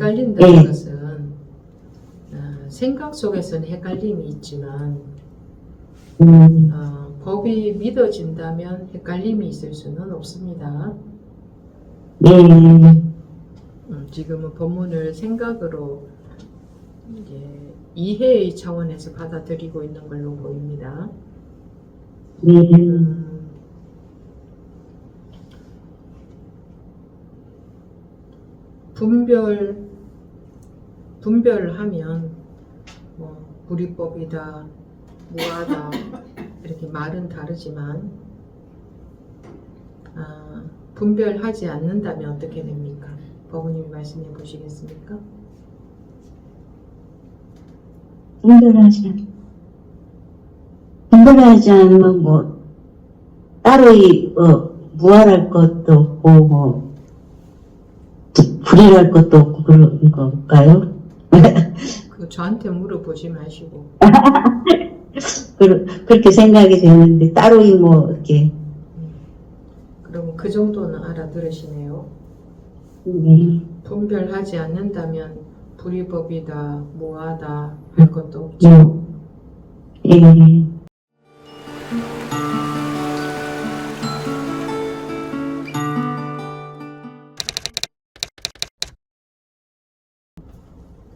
헷갈린다는 예. 것은 생각 속에서는 헷갈림이 있지만 법이 믿어진다면 헷갈림이 있을 수는 없습니다. 예. 지금은 법문을 생각으로 이제 이해의 차원에서 받아들이고 있는 걸로 보입니다. 분별하면 불이법이다, 무하다 이렇게 말은 다르지만 분별하지 않는다면 어떻게 됩니까? 법원님이 말씀해 보시겠습니까? 분별하지 않으면 뭐 따로 무할할 것도 없고 뭐 불이할 것도 없고 그런 걸까요? 그 저한테 물어보지 마시고 그렇게 생각이 되는데 따로 뭐 이렇게 그럼 그 정도는 알아들으시네요. 분별하지 않는다면 불이법이다, 무하다 할 것도 없죠.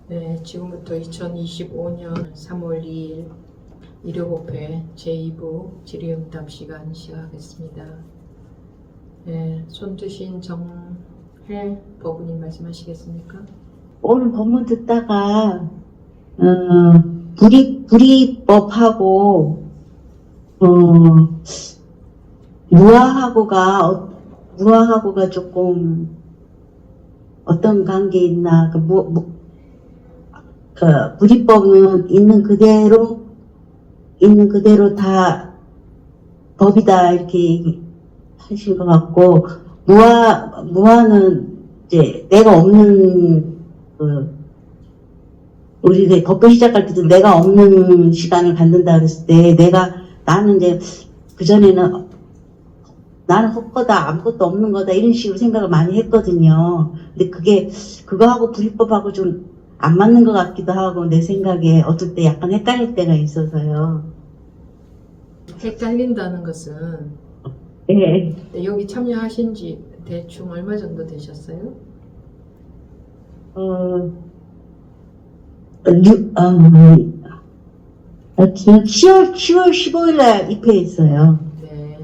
네, 지금부터 2025년 3월 2일 일요법회 제2부 질의응답 시간 시작하겠습니다. 네, 손 드신 정혜 법원님 말씀하시겠습니까? 오늘 법문 듣다가 불이법하고 무아하고가 조금 어떤 관계 있나 불이법은 있는 그대로 다 법이다 이렇게 하신 것 같고 무아는 이제 내가 없는 우리 법회 시작할 때도 내가 없는 시간을 갖는다 그랬을 때 나는 이제 그전에는 나는 헛거다 아무것도 없는 거다 이런 식으로 생각을 많이 했거든요. 근데 그거하고 불이법하고 좀 안 맞는 것 같기도 하고 내 생각에 어떨 때 약간 헷갈릴 때가 있어서요. 헷갈린다는 것은 네. 여기 참여하신 지 대충 얼마 정도 되셨어요? 10월 15일날 입회했어요. 네,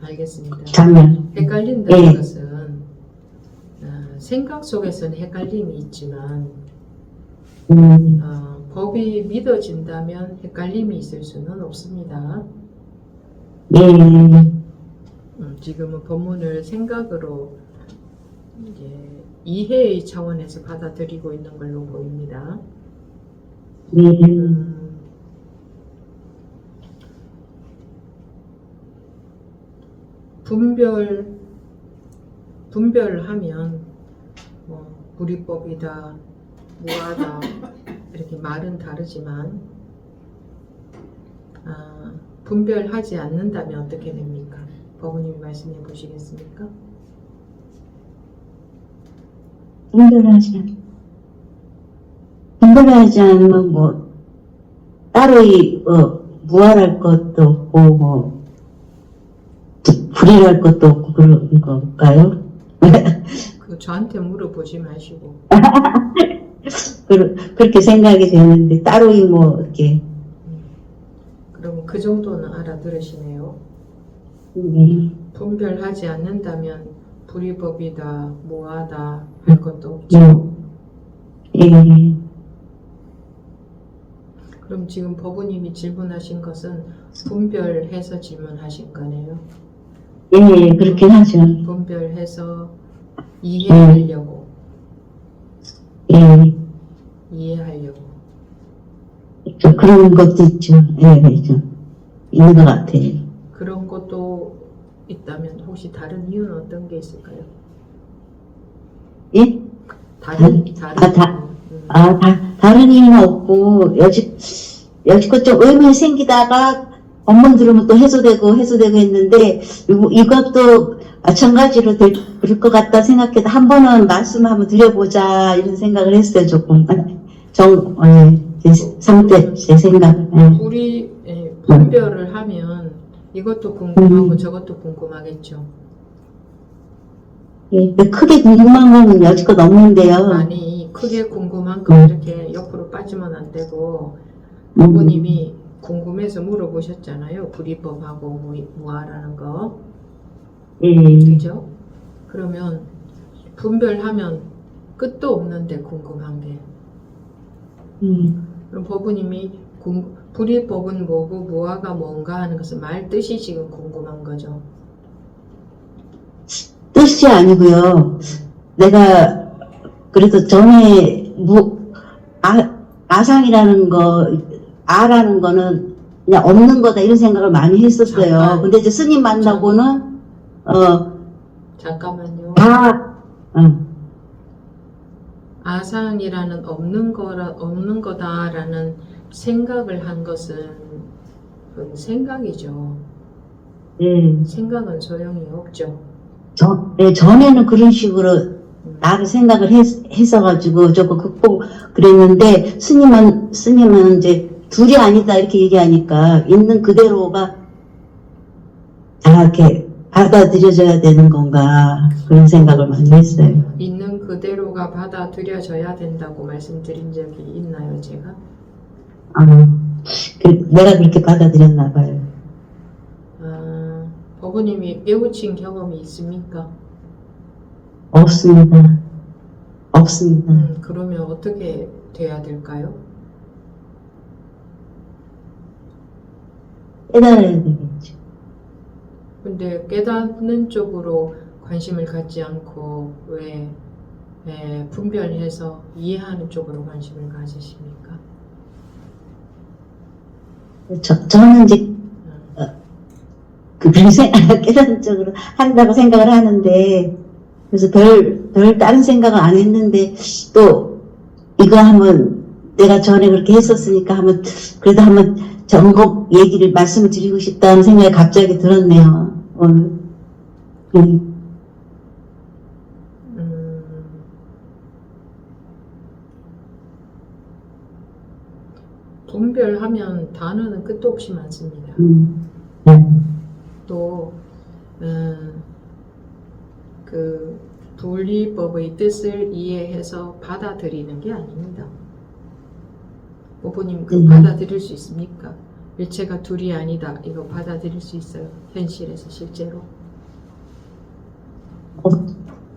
알겠습니다. 작년. 헷갈린다는 것은 생각 속에서는 헷갈림이 있지만 법이 믿어진다면 헷갈림이 있을 수는 없습니다. 지금은 법문을 생각으로 이제 이해의 차원에서 받아들이고 있는 걸로 보입니다. 분별하면 불이법이다, 무하다 이렇게 말은 다르지만 분별하지 않는다면 어떻게 됩니까? 법원님이 말씀해 보시겠습니까? 분별하지 않으면 뭐 따로 무할할 것도 없고 뭐 불이할 것도 없고 그런 걸까요? 그 저한테 물어보지 마시고 그렇게 생각이 되는데 따로 뭐 이렇게 그럼 그 정도는 알아들으시네요. 분별하지 않는다면 불이법이다, 무하다 할 것도 없죠. 그럼 지금 법원님이 질문하신 것은 분별해서 질문하신 거네요. 그렇긴 하죠. 분별해서 이해하려고. 이해하려고. 그런 것도 있죠. 있는 것 같아요. 그런 것도 있다면 혹시 다른 이유는 어떤 게 있을까요? 예? 다른 다른 이유는 없고 여지껏 좀 의문이 생기다가 업문 들으면 또 해소되고 했는데 이것도 마찬가지로 그럴 것 같다 생각해도 한 번은 말씀을 한번 드려보자 이런 생각을 했어요. 조금 제 생각. 우리 분별을 하면 이것도 궁금하고 저것도 궁금하겠죠. 예, 크게 궁금한 건 여지껏 없는데요. 아니 크게 궁금한 거 이렇게 옆으로 빠지면 안 되고 부모님이 궁금해서 물어보셨잖아요. 불이법하고 무아라는 거. 그죠? 그러면 분별하면 끝도 없는데 궁금한 게. 그럼 법부님이 불이법은 뭐고 무아가 뭔가 하는 것은 말 뜻이 지금 궁금한 거죠. 뜻이 아니고요. 내가 그래도 전에 아상이라는 거, 아라는 거는 그냥 없는 거다 이런 생각을 많이 했었어요. 잠깐. 근데 이제 스님 만나고는 잠깐만요. 응. 아상이라는 없는 거다라는 생각을 한 것은 그건 생각이죠. 생각은 소용이 없죠. 전에는 그런 식으로 나를 생각을 했어가지고 조금 극복 그랬는데 스님은 이제 둘이 아니다 이렇게 얘기하니까 있는 그대로가 다 이렇게 받아들여져야 되는 건가 그런 생각을 많이 했어요. 있는 그대로가 받아들여져야 된다고 말씀드린 적이 있나요, 제가? 내가 그렇게 받아들였나 봐요. 법부님이 깨우친 경험이 있습니까? 없습니다. 그러면 어떻게 돼야 될까요? 깨달아야 되겠죠. 근데 깨닫는 쪽으로 관심을 갖지 않고 왜 분별해서 이해하는 쪽으로 관심을 가지십니까? 저는 이제 깨닫는 쪽으로 한다고 생각을 하는데 그래서 별 다른 생각을 안 했는데 또 이거 한번 내가 전에 그렇게 했었으니까 그래도 한번 점검 얘기를 말씀을 드리고 싶다는 생각이 갑자기 들었네요. 오늘. 분별하면 단어는 끝도 없이 많습니다. 또 그 분리법의 뜻을 이해해서 받아들이는 게 아닙니다. 부모님 받아들일 수 있습니까? 일체가 둘이 아니다. 이거 받아들일 수 있어요? 현실에서 실제로?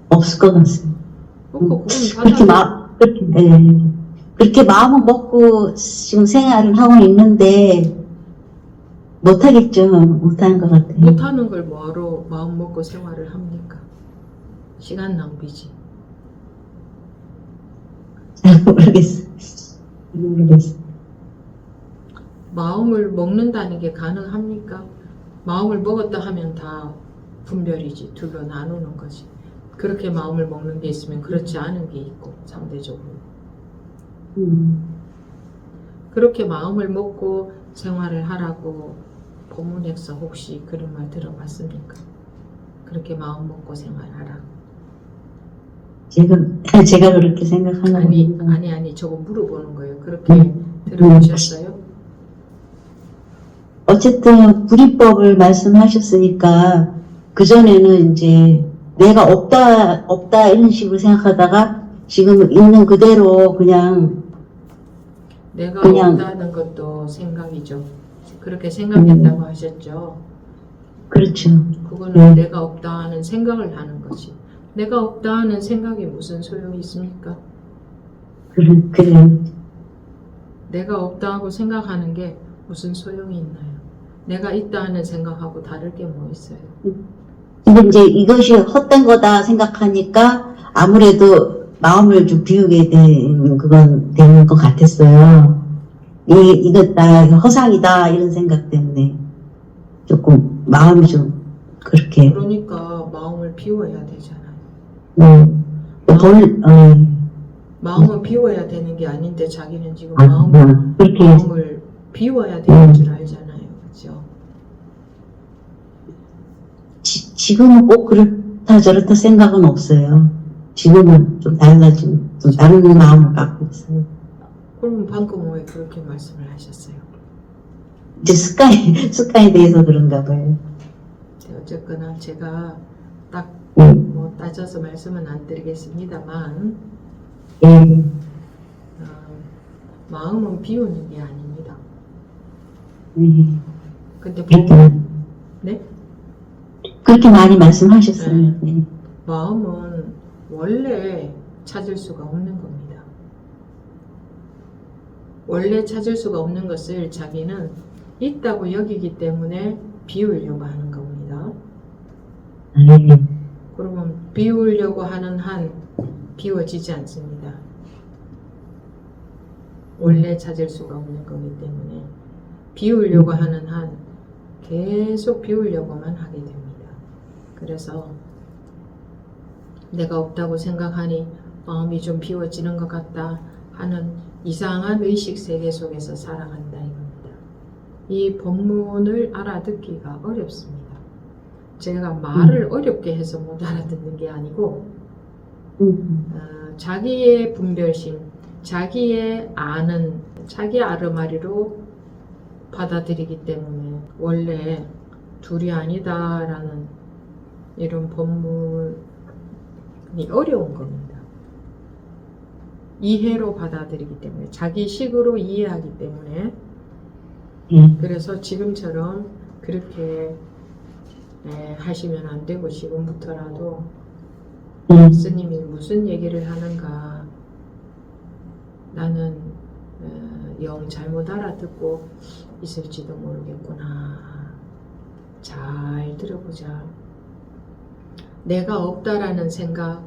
없을 것 같습니다. 그렇게 마음을 먹고 지금 생활을 하고 있는데 못하겠죠. 못하는 것 같아요. 못하는 걸 뭐하러 마음 먹고 생활을 합니까? 시간 낭비지. 잘 모르겠어. 마음을 먹는다는 게 가능합니까? 마음을 먹었다 하면 다 분별이지. 둘로 나누는 거지. 그렇게 마음을 먹는 게 있으면 그렇지 않은 게 있고 상대적으로. 그렇게 마음을 먹고 생활을 하라고 법문에서 혹시 그런 말 들어봤습니까? 그렇게 마음 먹고 생활하라. 제가 그렇게 생각하는 아니 저거 물어보는 거예요. 그렇게 들어보셨어요? 어쨌든 불이법을 말씀하셨으니까 그전에는 이제 내가 없다 이런 식으로 생각하다가 지금 있는 그대로 그냥 없다는 것도 생각이죠. 그렇게 생각했다고 하셨죠. 그렇죠. 그거는 내가 없다 하는 생각을 하는 거지. 내가 없다 하는 생각이 무슨 소용이 있습니까? 그래요. 내가 없다 하고 생각하는 게 무슨 소용이 있나요? 내가 있다 하는 생각하고 다를 게 뭐 있어요? 근데 이제 이것이 헛된 거다 생각하니까 아무래도 마음을 좀 비우게 되는 것 같았어요. 이거 허상이다 이런 생각 때문에 조금 마음이 좀 그렇게. 그러니까 마음을 비워야 되잖아요. 마음을 비워야 되는 게 아닌데 자기는 지금 마음을 비워야 되는 줄 알잖아요. 그렇죠? 지금은 꼭 그렇다 저렇다 생각은 없어요. 지금은 좀 달라진, 좀 다른 마음을 갖고 있어요. 그럼 방금 왜 그렇게 말씀을 하셨어요? 이제 습관에 대해서 그런가 봐요. 네, 어쨌거나 제가 딱 예, 뭐 따져서 말씀은 안 드리겠습니다만 예, 마음은 비우는 게 아닙니다. 예. 근데 네? 그렇게 많이 말씀하셨어요. 네. 마음은 원래 찾을 수가 없는 겁니다. 원래 찾을 수가 없는 것을 자기는 있다고 여기기 때문에 비우려고 하는 겁니다. 예. 그러면 비우려고 하는 한 비워지지 않습니다. 원래 찾을 수가 없는 거기 때문에 비우려고 하는 한 계속 비우려고만 하게 됩니다. 그래서 내가 없다고 생각하니 마음이 좀 비워지는 것 같다 하는 이상한 의식 세계 속에서 살아간다 이겁니다. 이 본문을 알아듣기가 어렵습니다. 제가 말을 어렵게 해서 못 알아듣는 게 아니고 자기의 분별심, 자기의 아는, 자기 아르마리로 받아들이기 때문에 원래 둘이 아니다라는 이런 본문이 어려운 겁니다. 이해로 받아들이기 때문에, 자기 식으로 이해하기 때문에. 그래서 지금처럼 그렇게 하시면 안 되고, 지금부터라도 스님이 무슨 얘기를 하는가, 나는 영 잘못 알아듣고 있을지도 모르겠구나. 잘 들어보자. 내가 없다라는 생각,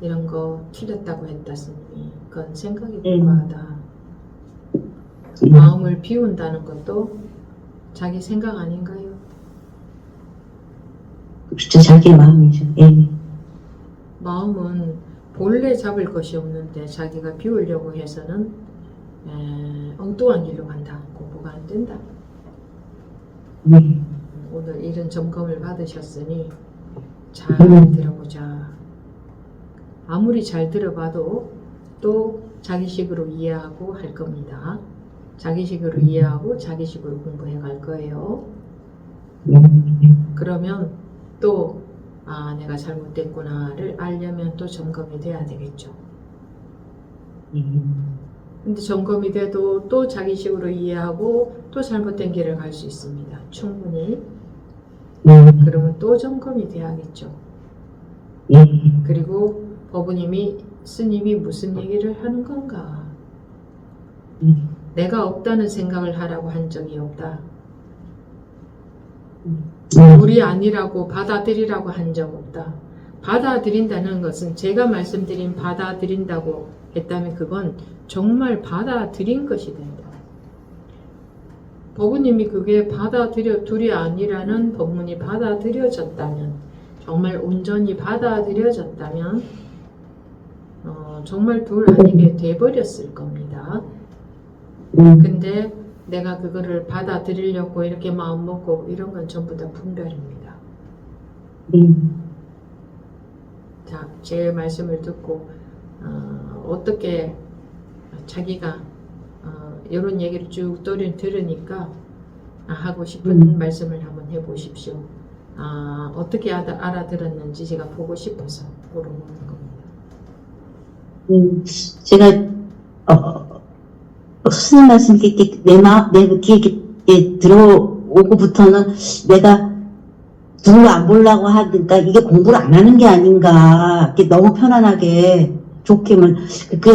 이런 거 틀렸다고 했다 스님이. 그건 생각이 불과하다. 마음을 비운다는 것도 자기 생각 아닌가요? 그렇죠. 자기 마음이죠. 예. 마음은 본래 잡을 것이 없는데 자기가 비우려고 해서는 엉뚱한 길로 간다. 공부가 안 된다. 오늘 이런 점검을 받으셨으니 잘 들어보자. 아무리 잘 들어봐도 또 자기식으로 이해하고 할 겁니다. 자기식으로 이해하고 자기식으로 공부해 갈 거예요. 그러면 또 내가 잘못됐구나를 알려면 또 점검이 돼야 되겠죠. 근데 점검이 돼도 또 자기식으로 이해하고 또 잘못된 길을 갈 수 있습니다. 충분히. 그러면 또 점검이 돼야겠죠. 그리고 스님이 무슨 얘기를 하는 건가? 내가 없다는 생각을 하라고 한 적이 없다. 우리 아니라고 받아들이라고 한 적 없다. 받아들인다는 것은 제가 말씀드린 받아들인다고 했다면 그건 정말 받아들인 것이 된다. 법우님이 그게 둘이 아니라는 법문이 받아들여졌다면, 정말 온전히 받아들여졌다면 정말 둘 아니게 돼버렸을 겁니다. 근데 내가 그거를 받아들이려고 이렇게 마음 먹고 이런 건 전부 다 분별입니다. 자, 제 말씀을 듣고 어떻게 자기가 이런 얘기를 쭉 들으니까 하고 싶은 말씀을 한번 해보십시오. 어떻게 알아들었는지 제가 보고 싶어서 물어보는 겁니다. 제가 스님 말씀 이렇게 내 귀에 들어오고부터는 내가 누구 안 보려고 하니까 이게 공부를 안 하는 게 아닌가, 이렇게 너무 편안하게 좋게만,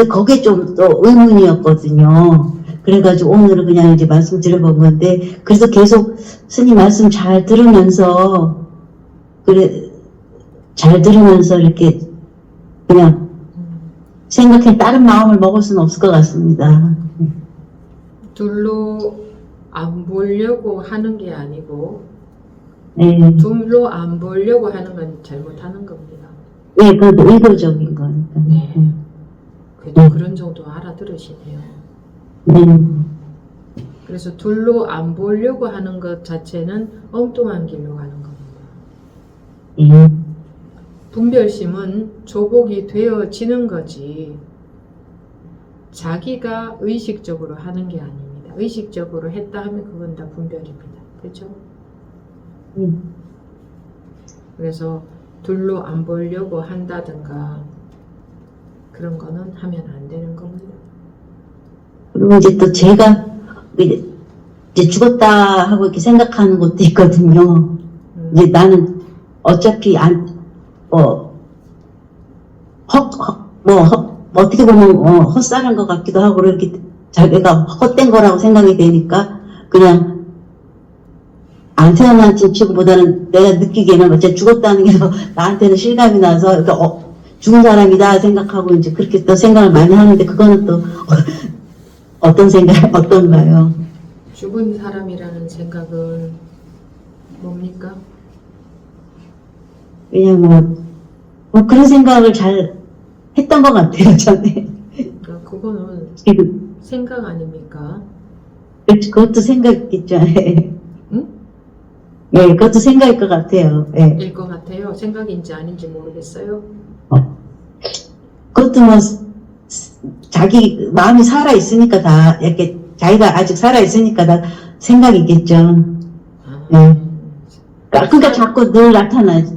거기에 좀 또 의문이었거든요. 그래가지고 오늘은 그냥 이제 말씀 드려본 건데, 그래서 계속 스님 말씀 잘 들으면서 이렇게 그냥 생각해 다른 마음을 먹을 수는 없을 것 같습니다. 둘로 안 보려고 하는 게 아니고, 둘로 안 보려고 하는 건 잘못하는 겁니다. 네, 그것도 의도적인 거니까. 네. 그래도 그런 정도 알아들으시네요. 그래서 둘로 안 보려고 하는 것 자체는 엉뚱한 길로 가는 겁니다. 예. 분별심은 조복이 되어지는 거지 자기가 의식적으로 하는 게 아닙니다. 의식적으로 했다 하면 그건 다 분별입니다. 그렇죠? 그래서 둘로 안 보려고 한다든가 그런 거는 하면 안 되는 겁니다. 그리고 이제 또 제가 이제 죽었다 하고 이렇게 생각하는 것도 있거든요. 이제 나는 어차피 어떻게 보면 헛사는 것 같기도 하고 이렇게 자기가 헛된 거라고 생각이 되니까 그냥 안 태어난 친구보다는 내가 느끼기에는 어차피 죽었다는 게 더 나한테는 실감이 나서 그러니까 죽은 사람이다 생각하고 이제 그렇게 또 생각을 많이 하는데 그거는 또 어떤가요? 죽은 사람이라는 생각은 뭡니까? 그냥 그런 생각을 잘 했던 것 같아요, 전에. 그거는 지금. 생각 아닙니까? 그것도 생각이겠죠. 응? 예, 그것도 생각일 것 같아요. 예. 일 것 같아요. 생각인지 아닌지 모르겠어요. 그것도 뭐, 자기 마음이 살아있으니까 다, 이렇게, 자기가 아직 살아있으니까 다 생각이겠죠. 예. 그러니까 자꾸 늘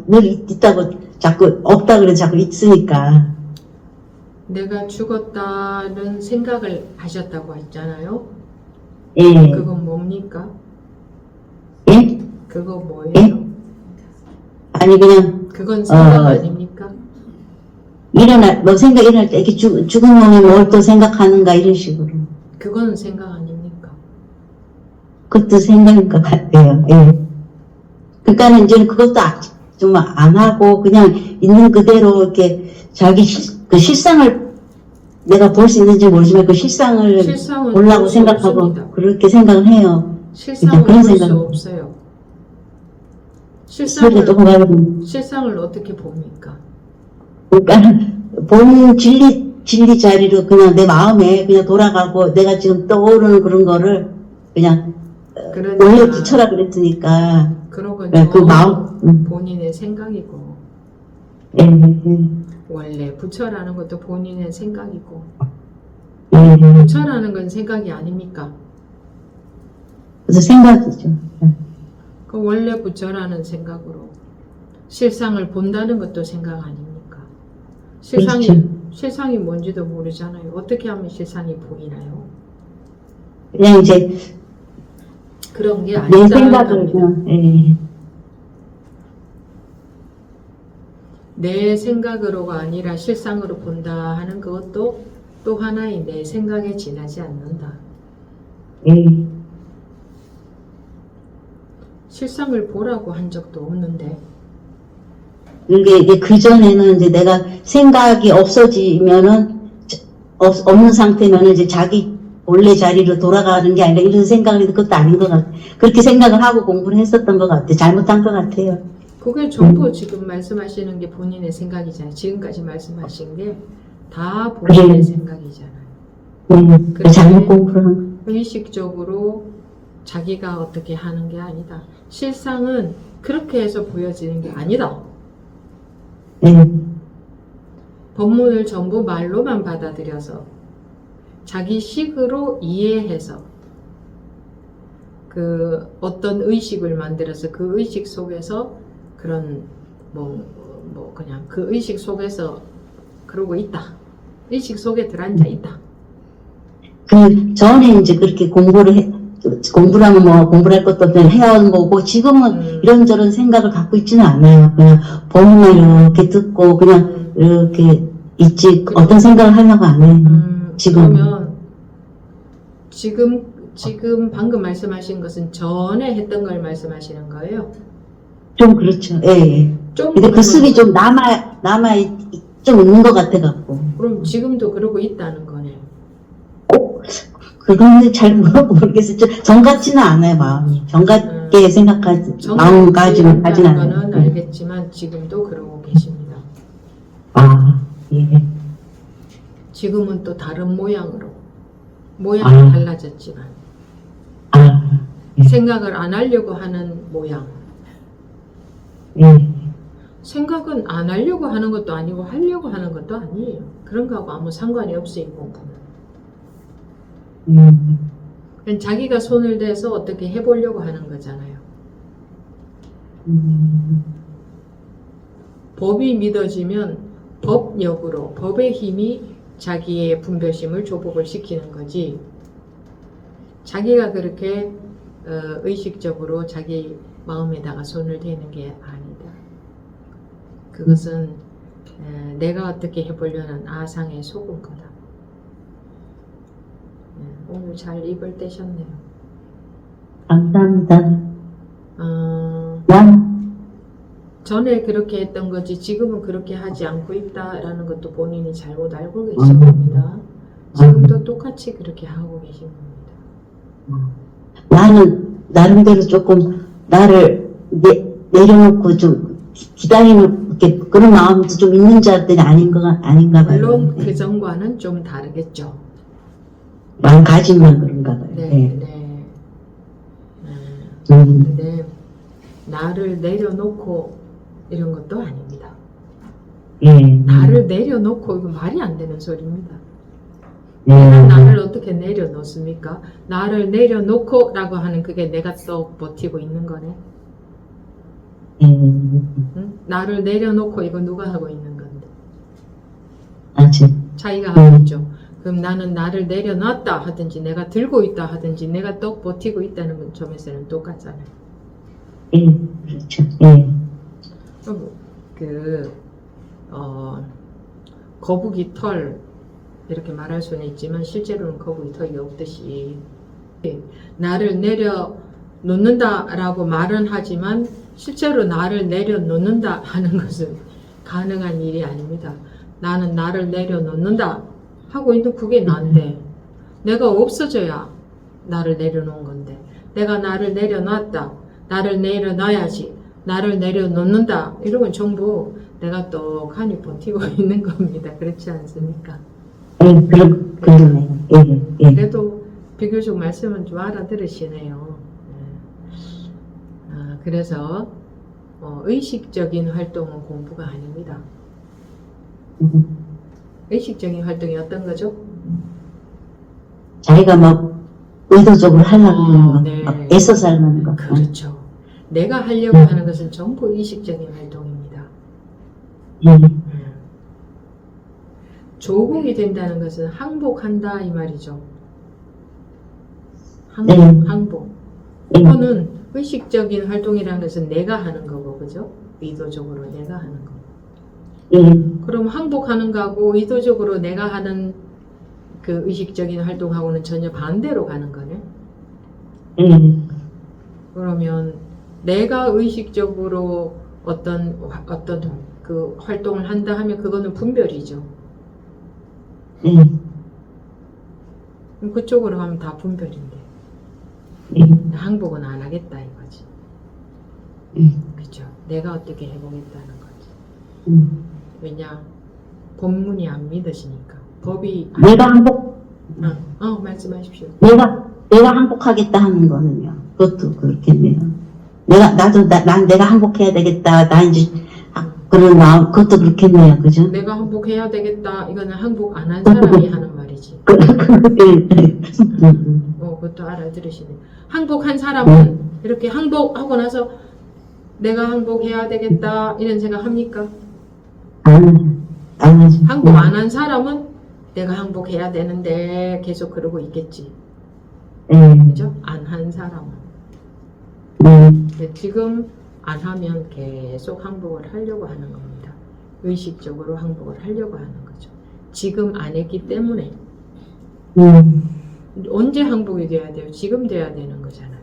늘 있다고, 자꾸 없다 그래 자꾸 있으니까. 내가 죽었다는 생각을 하셨다고 했잖아요. 예. 그건 뭡니까? 예? 그거 뭐예요? 예? 아니, 그냥, 그건 생각 아닙니까? 일어날 때, 이렇게 죽은 놈이 뭘 또 생각하는가, 이런 식으로. 그거는 생각 아닙니까? 그것도 생각인 것 같아요. 예. 그러니까는 이제 그것도 좀 안 하고, 그냥 있는 그대로 이렇게 자기 그 실상을 내가 볼 수 있는지 모르지만 그 실상을 보려고 생각하고, 없습니다. 그렇게 생각을 해요. 실상을 그런 볼 수 생각. 없어요. 실상을 어떻게 봅니까? 그러니까 본 진리 자리로 그냥 내 마음에 그냥 돌아가고 내가 지금 떠오르는 그런 거를 그냥 그러니까, 원래 부처라 그랬으니까 그런 건 그 마음 본인의 생각이고 예. 원래 부처라는 것도 본인의 생각이고 예. 부처라는 건 생각이 아닙니까? 그래서 생각이죠. 그 원래 부처라는 생각으로 실상을 본다는 것도 생각 아닙니까? 그렇죠. 실상이 뭔지도 모르잖아요. 어떻게 하면 실상이 보이나요? 그냥 이제 그런 게 내 아니다는 생각을 겁니다. 그냥 예. 내 생각으로가 아니라 실상으로 본다 하는 그것도 또 하나의 내 생각에 지나지 않는다. 예. 실상을 보라고 한 적도 없는데 이게 이제 그 전에는 이제 내가 생각이 없어지면은 없는 상태면은 이제 자기 원래 자리로 돌아가는 게 아니라 이런 생각을 해도 그것도 아닌 것 같아. 그렇게 생각을 하고 공부를 했었던 것 같아. 잘못한 것 같아요. 그게 전부 지금 말씀하시는 게 본인의 생각이잖아요. 지금까지 말씀하신 게 다 본인의 그래. 생각이잖아요. 네. 잘못 공부를 한 의식적으로 자기가 어떻게 하는 게 아니다. 실상은 그렇게 해서 보여지는 게 아니다. 네. 법문을 전부 말로만 받아들여서 자기 식으로 이해해서 그 어떤 의식을 만들어서 그 의식 속에서 그런 그냥 그 의식 속에서 그러고 있다. 의식 속에 들어앉아 있다. 그 전에 이제 그렇게 공부를 하면 뭐 공부를 할 것도 없이 해온 거고 지금은 이런저런 생각을 갖고 있지는 않아요. 그냥 법문만 이렇게 듣고 그냥 이렇게 있지 어떤 생각을 하려고 안 해요. 지금. 그러면 지금 방금 말씀하신 것은 전에 했던 걸 말씀하시는 거예요? 좀 그렇죠. 예, 예. 좀 근데 그 습이 좀 좀 있는 것 같아갖고. 그럼 지금도 그러고 있다는 거네. 그건 잘 모르겠어요. 정 같지는 않아요, 마음이. 정 같게 마음까지는 하진 않아요. 거는 알겠지만 지금도 그러고 계십니다. 아, 예. 지금은 또 다른 모양으로. 모양이 달라졌지만. 예. 생각을 안 하려고 하는 모양. 예. 생각은 안 하려고 하는 것도 아니고 하려고 하는 것도 아니에요. 그런 거하고 아무 상관이 없어요, 이 공부는. 그냥 자기가 손을 대서 어떻게 해보려고 하는 거잖아요. 법이 믿어지면 법력으로, 법의 힘이 자기의 분별심을 조복을 시키는 거지, 자기가 그렇게 의식적으로 자기 마음에다가 손을 대는 게 아니다. 그것은 내가 어떻게 해보려는 아상에 속은 거다. 오늘 잘 입을 떼셨네요. 감사합니다. 전에 그렇게 했던 거지 지금은 그렇게 하지 않고 있다라는 것도 본인이 잘못 알고 계신 겁니다. 지금도 똑같이 그렇게 하고 계신 겁니다. 나는 나름대로 조금 나를 내려놓고 좀 기다리는 그런 마음도 좀 있는 줄 알았더니 아닌가 봐요. 물론 그 전과는 좀 다르겠죠. 마음가짐만 그런가 봐요. 네. 근데 나를 내려놓고 이런 것도 아닙니다. 나를 내려놓고 이거 말이 안 되는 소리입니다. 내가 나를 어떻게 내려놓습니까? 나를 내려놓고 라고 하는 그게 내가 또 버티고 있는 거네. 응? 나를 내려놓고 이거 누가 하고 있는 건데? 자기가 하고 있죠. 그럼 나는 나를 내려놨다 하든지 내가 들고 있다 하든지 내가 또 버티고 있다는 점에서는 똑같잖아요. 그렇죠. 거북이 털 이렇게 말할 수는 있지만 실제로는 거북이 털이 없듯이 나를 내려놓는다 라고 말은 하지만 실제로 나를 내려놓는다 하는 것은 가능한 일이 아닙니다. 나는 나를 내려놓는다 하고 있는 그게 난데 내가 없어져야 나를 내려놓은 건데 내가 나를 내려놨다, 나를 내려놔야지, 나를 내려놓는다 이런 건 전부 내가 떡하니 버티고 있는 겁니다. 그렇지 않습니까? 그러네요. 그래도 비교적 말씀은 좀 알아들으시네요. 그래서 의식적인 활동은 공부가 아닙니다. 의식적인 활동이 어떤 거죠? 자기가 막 의도적으로 하려고 하는 거, 네. 막 애써서 하는 거. 그렇죠. 내가 하려고 하는 것은 전부 의식적인 활동입니다. 조공이 된다는 것은 항복한다 이 말이죠. 항복. 이거는 의식적인 활동이라는 것은 내가 하는 거고, 그죠? 의도적으로 내가 하는 거. 그럼 항복하는 거하고 의도적으로 내가 하는 그 의식적인 활동하고는 전혀 반대로 가는 거네. 그러면 내가 의식적으로 어떤 그 활동을 한다 하면 그거는 분별이죠. 그럼 그쪽으로 하면 다 분별인데 항복은 안 하겠다 이거지. 그죠? 내가 어떻게 해보겠다는 거지. 왜냐? 법문이 안 믿으시니까. 법이 내가 항복 말씀하십시오. 내가 항복하겠다 하는 거는요. 그것도 그렇겠네요. 난 내가 항복해야 되겠다. 나 이제 그런 마음 그것도 그렇겠네요. 그죠? 내가 항복해야 되겠다. 이거는 항복 안 한 사람이 하는 말이지. 그것도 알아들으시네. 항복한 사람은 이렇게 항복하고 나서 내가 항복해야 되겠다 이런 생각 합니까? 안 하죠. 항복 안 한 사람은 내가 항복해야 되는데 계속 그러고 있겠지. 그죠? 안 한 사람은. 근데 지금 안 하면 계속 항복을 하려고 하는 겁니다. 의식적으로 항복을 하려고 하는 거죠. 지금 안 했기 때문에. 언제 항복이 돼야 돼요? 지금 돼야 되는 거잖아요.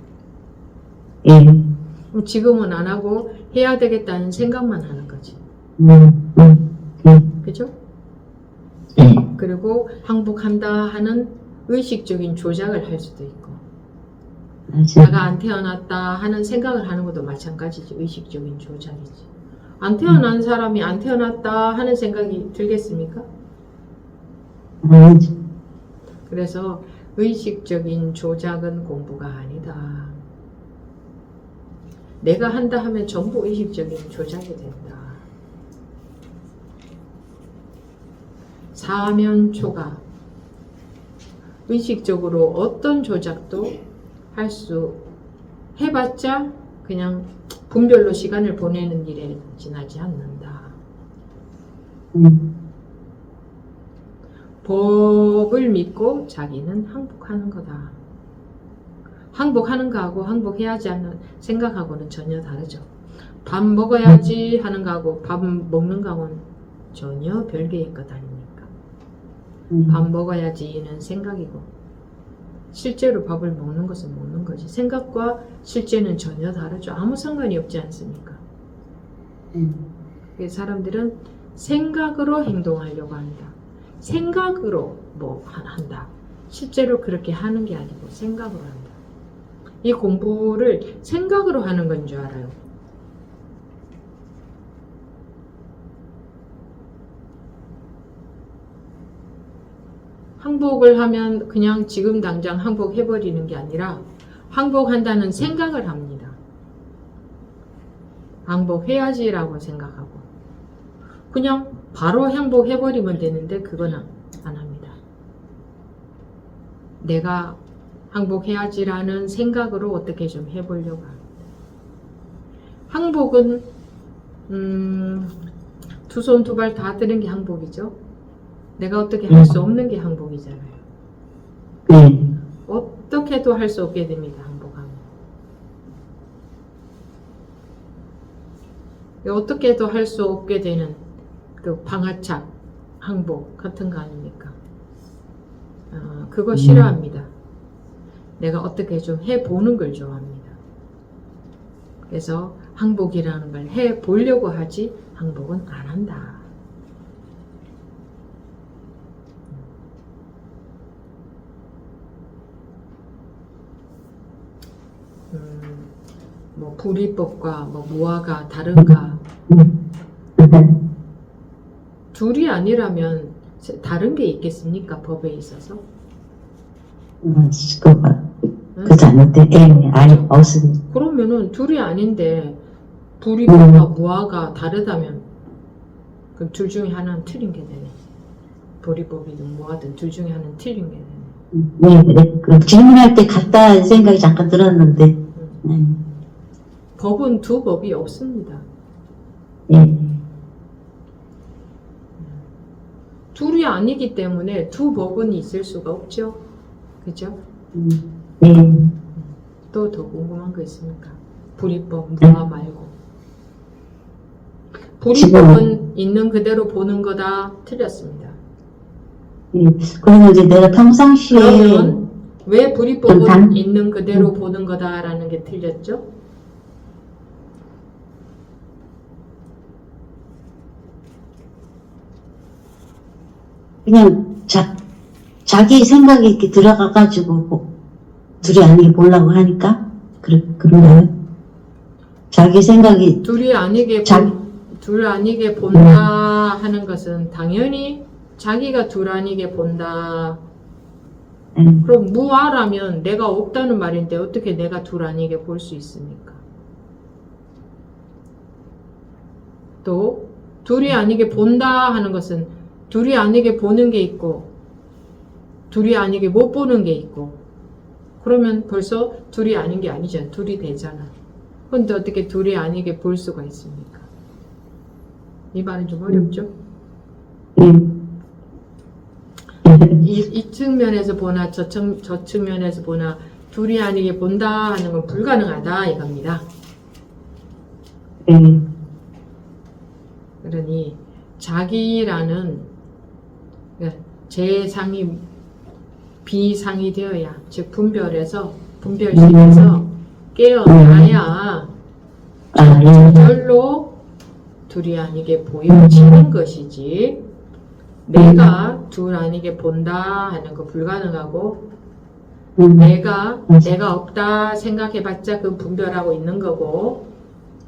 그럼 지금은 안 하고 해야 되겠다는 생각만 하는 거지. 그죠? 그리고 항복한다 하는 의식적인 조작을 할 수도 있고 내가 안 태어났다 하는 생각을 하는 것도 마찬가지지. 의식적인 조작이지. 안 태어난 사람이 안 태어났다 하는 생각이 들겠습니까? 그래서 의식적인 조작은 공부가 아니다. 내가 한다 하면 전부 의식적인 조작이 된다. 사면초가 의식적으로 어떤 조작도 할 수 해봤자 그냥 분별로 시간을 보내는 일에 지나지 않는다. 법을 믿고 자기는 항복하는 거다. 항복하는 거하고 항복해야지 하는 생각하고는 전혀 다르죠. 밥 먹어야지 하는 거하고 밥 먹는 거하고는 전혀 별개의 것 아닙니까? 밥 먹어야지는 생각이고 실제로 밥을 먹는 것은 먹는 거지. 생각과 실제는 전혀 다르죠. 아무 상관이 없지 않습니까? 사람들은 생각으로 행동하려고 한다. 생각으로 뭐 한다. 실제로 그렇게 하는 게 아니고 생각으로 한다. 이 공부를 생각으로 하는 건 줄 알아요. 항복을 하면 그냥 지금 당장 항복해버리는 게 아니라 항복한다는 생각을 합니다. 항복해야지라고 생각하고 그냥 바로 항복해버리면 되는데 그건 안 합니다. 내가 항복해야지라는 생각으로 어떻게 좀 해보려고 합니다. 항복은 두 손 두 발 다 뜨는 게 항복이죠. 내가 어떻게 할 수 없는 게 항복이잖아요. 어떻게도 할 수 없게 됩니다. 항복하면. 어떻게도 할 수 없게 되는 그 방아착, 항복 같은 거 아닙니까? 그거 싫어합니다. 내가 어떻게 좀 해보는 걸 좋아합니다. 그래서 항복이라는 걸 해보려고 하지 항복은 안 한다. 뭐 불이법과 뭐 무아가 다른가? 둘이 아니라면 다른 게 있겠습니까? 법에 있어서? 그렇지 않는데, 아니, 없습니다. 그러면은 둘이 아닌데 불이법과 무아가 다르다면 그럼 둘 중에 하나는 틀린 게 되네. 불이법이든 무아든 둘 중에 하나는 틀린 게 되네. 네. 그 질문할 때 같다 생각이 잠깐 들었는데. 법은 두 법이 없습니다. 둘이 아니기 때문에 두 법은 있을 수가 없죠. 그죠? 또 더 궁금한 거 있습니까? 불이법, 무아 말고. 불이법은 있는 그대로 보는 거다. 틀렸습니다. 그러면 이제 내가 평상시에. 그러면 왜 불이법은 있는 그대로 보는 거다라는 게 틀렸죠? 그냥 자기 생각이 이렇게 들어가가지고 둘이 아니게 보려고 하니까 그런가요? 자기 생각이 둘이 아니게 둘 아니게 본다 하는 것은 당연히 자기가 둘 아니게 본다. 그럼 무아라면 내가 없다는 말인데 어떻게 내가 둘 아니게 볼 수 있습니까? 또 둘이 아니게 본다 하는 것은 둘이 아니게 보는 게 있고 둘이 아니게 못 보는 게 있고 그러면 벌써 둘이 아닌 게 아니잖아. 둘이 되잖아. 근데 어떻게 둘이 아니게 볼 수가 있습니까? 이 말은 좀 어렵죠? 이 측면에서 보나 저 측면에서 보나 둘이 아니게 본다 하는 건 불가능하다 이겁니다. 그러니 자기라는 제상이 비상이 되어야 즉 분별심에서 깨어나야 저절로 둘이 아니게 보여지는 것이지 내가 둘 아니게 본다 하는 거 불가능하고 내가 없다 생각해봤자 그 분별하고 있는 거고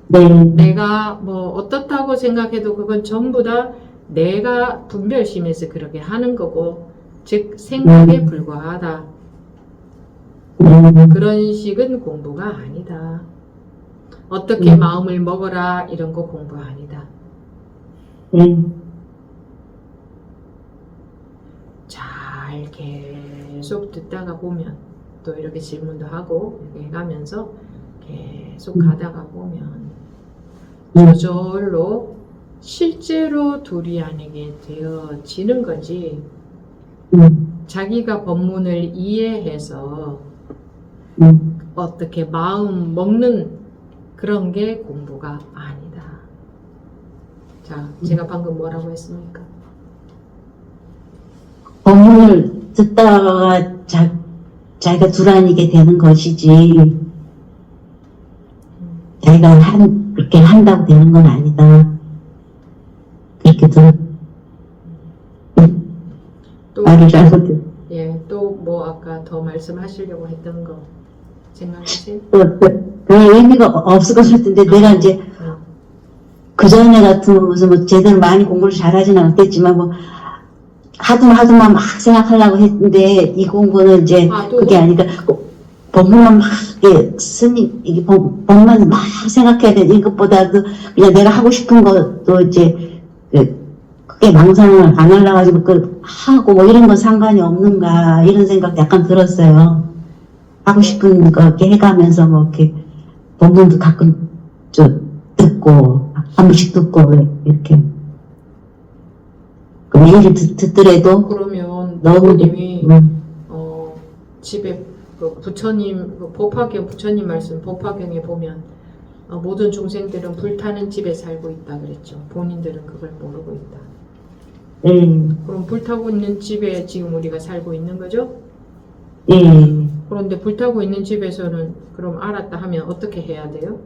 내가 뭐 어떻다고 생각해도 그건 전부 다 내가 분별심에서 그렇게 하는 거고 즉 생각에 불과하다. 그런 식은 공부가 아니다. 어떻게 마음을 먹어라 이런 거 공부 아니다. 말 계속 듣다가 보면 또 이렇게 질문도 하고 이렇게 해가면서 계속 가다가 보면 저절로 실제로 둘이 아니게 되어지는 거지. 자기가 법문을 이해해서 어떻게 마음 먹는 그런 게 공부가 아니다. 자, 제가 방금 뭐라고 했습니까? 법문을 듣다가 자기가 둘아니게 되는 것이지, 자기가 그렇게 한다고 되는 건 아니다. 그렇게 또, 말을 잘못해. 예, 또 뭐 아까 더 말씀하시려고 했던 거 생각하세요? 별 의미가 없을 것 같은데, 내가 이제 그 전에 같으면 무슨 뭐 제대로 많이 공부를 잘하지는 않겠지만 뭐 하도만 막 생각하려고 했는데, 이 공부는 이제 그게 아니라 법문만 막 이게 스님 이게 법만 막 생각해야 돼. 이것보다도 그냥 내가 하고 싶은 것도 이제 그게 망상을 안 하려가지고 하고 뭐 이런 건 상관이 없는가 이런 생각 약간 들었어요. 하고 싶은 거 이렇게 해가면서 뭐 이렇게 법문도 가끔 좀 듣고 한 번씩 듣고 이렇게 매일 듣더라도 그러면 너무 부모님이 집에 그 부처님 그 법화경 부처님 말씀 법화경에 보면 모든 중생들은 불타는 집에 살고 있다 그랬죠. 본인들은 그걸 모르고 있다. 그럼 불타고 있는 집에 지금 우리가 살고 있는 거죠? 그런데 불타고 있는 집에서는 그럼 알았다 하면 어떻게 해야 돼요?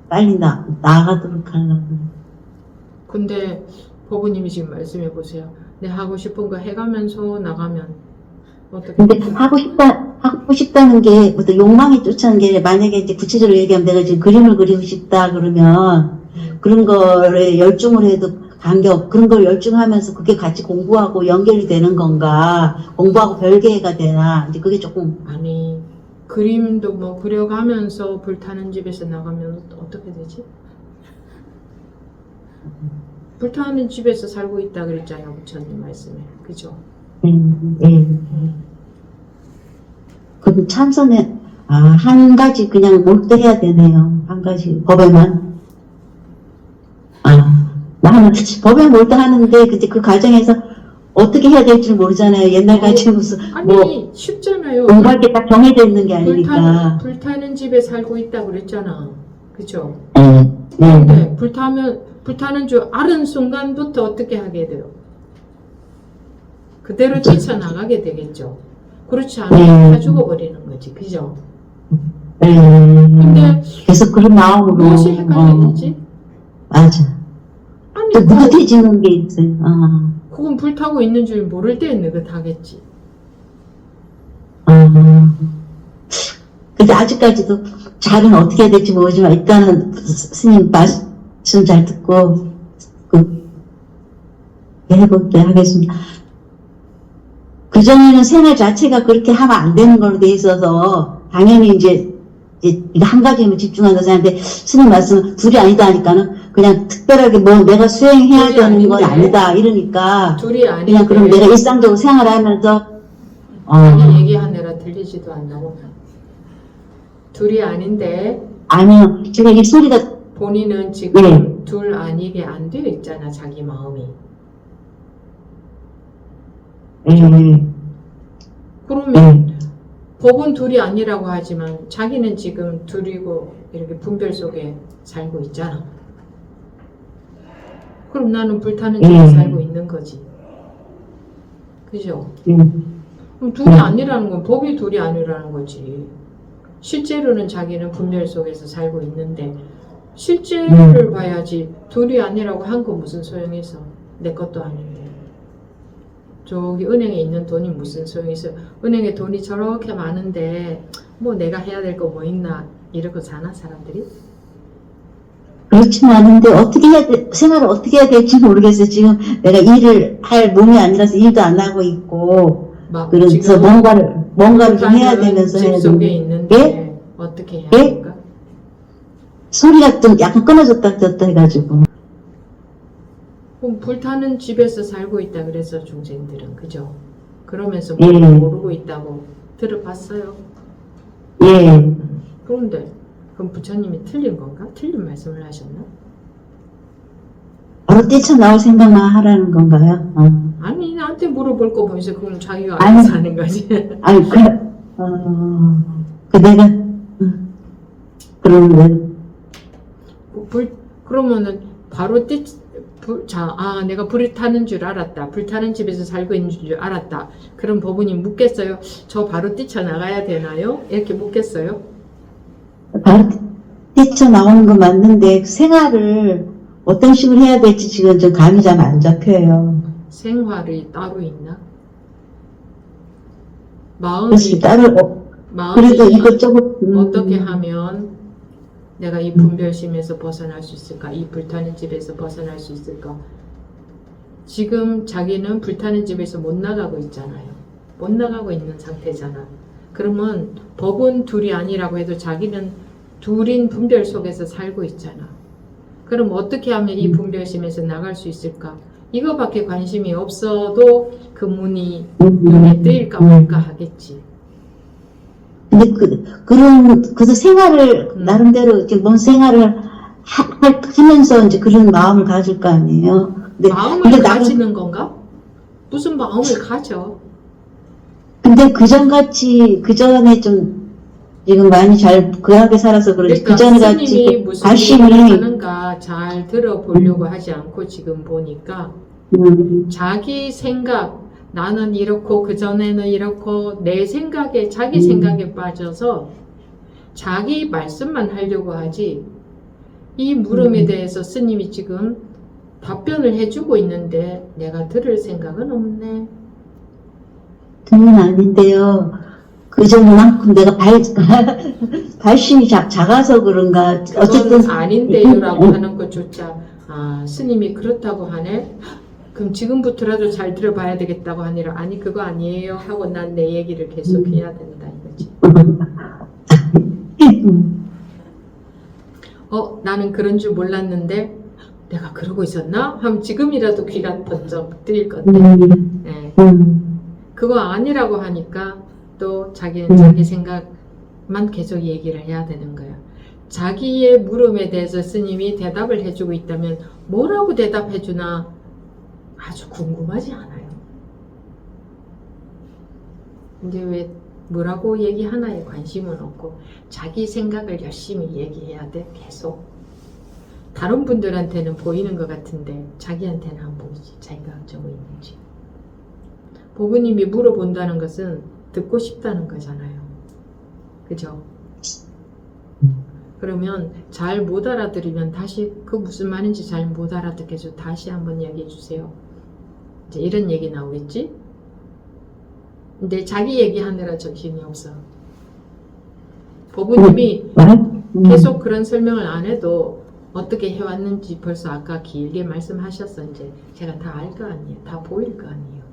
빨리 나가도록 하려고. 근데 법부님이 지금 말씀해 보세요. 내가 하고 싶은 거 해가면서 나가면 어떻게? 근데 하고 싶다는 게 어떤 욕망이 쫓아오는 게 만약에 이제 구체적으로 얘기하면 내가 지금 그림을 그리고 싶다 그러면 그런 거에 열중을 해도 관계없 그런 걸 열중하면서 그게 같이 공부하고 연결이 되는 건가 공부하고 별개가 되나 이제 그게 조금 아니 그림도 뭐 그려가면서 불타는 집에서 나가면 어떻게 되지? 불타는 집에서 살고 있다 그랬잖아요 부처님 말씀에 그죠? 그 참선에 한 가지 그냥 몰두해야 되네요. 한 가지 법에만 나는 법에 몰두하는데 근데 그 과정에서 어떻게 해야 될지 모르잖아요. 옛날 같이 무슨 아니 쉽잖아요. 공부할 게 딱 정해져 있는 게 아니니까. 불타는 집에 살고 있다 그랬잖아. 그죠? 근데 불타는 줄 알은 순간부터 어떻게 하게 돼요? 그대로 뛰쳐나가게 되겠죠. 그렇지 않으면 다 죽어버리는 거지. 그죠? 근데 계속 그런 마음으로 무엇이 헷갈리지? 맞아. 아니 또 느긋해지는 게 있어요. 그건 불타고 있는 줄 모를 때 느긋하겠지. 근데 아직까지도 잘은 어떻게 해야 될지 모르지만 일단은 스님 말씀 잘 듣고 해볼게 하겠습니다. 그전에는 생활 자체가 그렇게 하면 안 되는 걸로 돼 있어서 당연히 이제 한 가지에만 집중한다고 하는데 스님 말씀은 둘이 아니다 하니까는 그냥 특별하게 뭐 내가 수행해야 되는 건 아니다 이러니까 둘이 아닌데 그냥 그럼 내가 일상적으로 생활하면서 아니 얘기하느라 들리지도 않나고 둘이 아닌데 아니요 제가 이 소리가 본인은 지금 둘 아니게 안 되어 있잖아 자기 마음이 그러면 법은 둘이 아니라고 하지만 자기는 지금 둘이고 이렇게 분별 속에 살고 있잖아. 그럼 나는 불타는 집에 살고 있는 거지. 그죠? 그럼 둘이 아니라는 건 법이 둘이 아니라는 거지. 실제로는 자기는 분별 속에서 살고 있는데 실제를 봐야지 둘이 아니라고 한 거 무슨 소용있어. 내 것도 아닌데. 저기 은행에 있는 돈이 무슨 소용이 있어요. 은행에 돈이 저렇게 많은데 뭐 내가 해야 될 거 뭐 있나 이러고 사나 사람들이? 그렇지는 않은데 어떻게 해야 생활을 어떻게 해야 될지 모르겠어요. 지금 내가 일을 할 몸이 아니라서 일도 안 하고 있고 그래서 뭔가를 좀 해야 되면서 집 속에 있는데 어떻게 해야 될까? 소리가 좀 약간 끊어졌다 졌다 해가지고 그럼 불타는 집에서 살고 있다 그래서 중생들은 그죠? 그러면서 예. 모르고 있다고 들어봤어요. 예. 그런데 그럼 부처님이 틀린 건가? 틀린 말씀을 하셨나? 바로 뛰쳐나올 생각만 하라는 건가요? 아니 나한테 물어볼 거 보면서 그럼 자기가 아니. 알아서 하는 거지. 아니, 내가, 그러면 그러면은 바로 내가 불이 타는 줄 알았다. 불타는 집에서 살고 있는 줄 알았다. 그럼 법원이 묻겠어요? 저 바로 뛰쳐나가야 되나요? 이렇게 묻겠어요? 바로 뛰쳐나오는 건 맞는데, 생활을 어떤 식으로 해야 될지 지금 좀 감이 잘 안 잡혀요. 생활이 따로 있나? 그래서 따로, 그래도 이것저것, 어떻게 하면 내가 이 분별심에서 벗어날 수 있을까? 이 불타는 집에서 벗어날 수 있을까? 지금 자기는 불타는 집에서 못 나가고 있잖아요. 못 나가고 있는 상태잖아. 그러면 법은 둘이 아니라고 해도 자기는 둘인 분별 속에서 살고 있잖아. 그럼 어떻게 하면 이 분별심에서 나갈 수 있을까? 이거밖에 관심이 없어도 그 문이 눈에 뜨일까 말까 하겠지. 근데 그래서 생활을, 나름대로 이렇게 뭔 생활을 하면서 이제 그런 마음을 가질 거 아니에요. 마음을 가지는 건가? 무슨 마음을 가져? 근데 그전에 좀, 지금 많이 잘 그하게 살아서 그런지, 그전에 스님이 같이 무슨 발심이, 얘기를 하는가 잘 들어보려고 하지 않고 지금 보니까 자기 생각, 나는 이렇고 그전에는 이렇고 내 생각에 자기 생각에 빠져서 자기 말씀만 하려고 하지 이 물음에 대해서 스님이 지금 답변을 해주고 있는데 내가 들을 생각은 없네. 그건 아닌데요. 그전만큼 내가 발심이 작아서 그런가. 어쨌든. 그건 아닌데요라고 하는 것조차 스님이 그렇다고 하네. 그럼 지금부터라도 잘 들어봐야 되겠다고 하니라 아니 그거 아니에요 하고 난 내 얘기를 계속 해야 된다 이거지. 나는 그런 줄 몰랐는데 내가 그러고 있었나? 하면 지금이라도 귀가 번쩍 뜨일 건데 네. 그거 아니라고 하니까 또 자기는 자기 생각만 계속 얘기를 해야 되는 거야. 자기의 물음에 대해서 스님이 대답을 해주고 있다면 뭐라고 대답해주나 아주 궁금하지 않아요. 근데 왜 뭐라고 얘기하나에 관심은 없고 자기 생각을 열심히 얘기해야 돼 계속. 다른 분들한테는 보이는 것 같은데 자기한테는 안 보이지. 자기가 어쩌고 있는지. 보부님이 물어본다는 것은 듣고 싶다는 거잖아요. 그죠? 그러면 잘 못 알아들으면 다시 그 무슨 말인지 잘 못 알아듣겠죠. 다시 한번 얘기해 주세요. 이제 이런 얘기 나오겠지? 근데 자기 얘기하느라 정신이 없어. 보부님이 계속 그런 설명을 안 해도 어떻게 해왔는지 벌써 아까 길게 말씀하셨어. 이제 제가 다 알 거 아니에요. 다 보일 거 아니에요.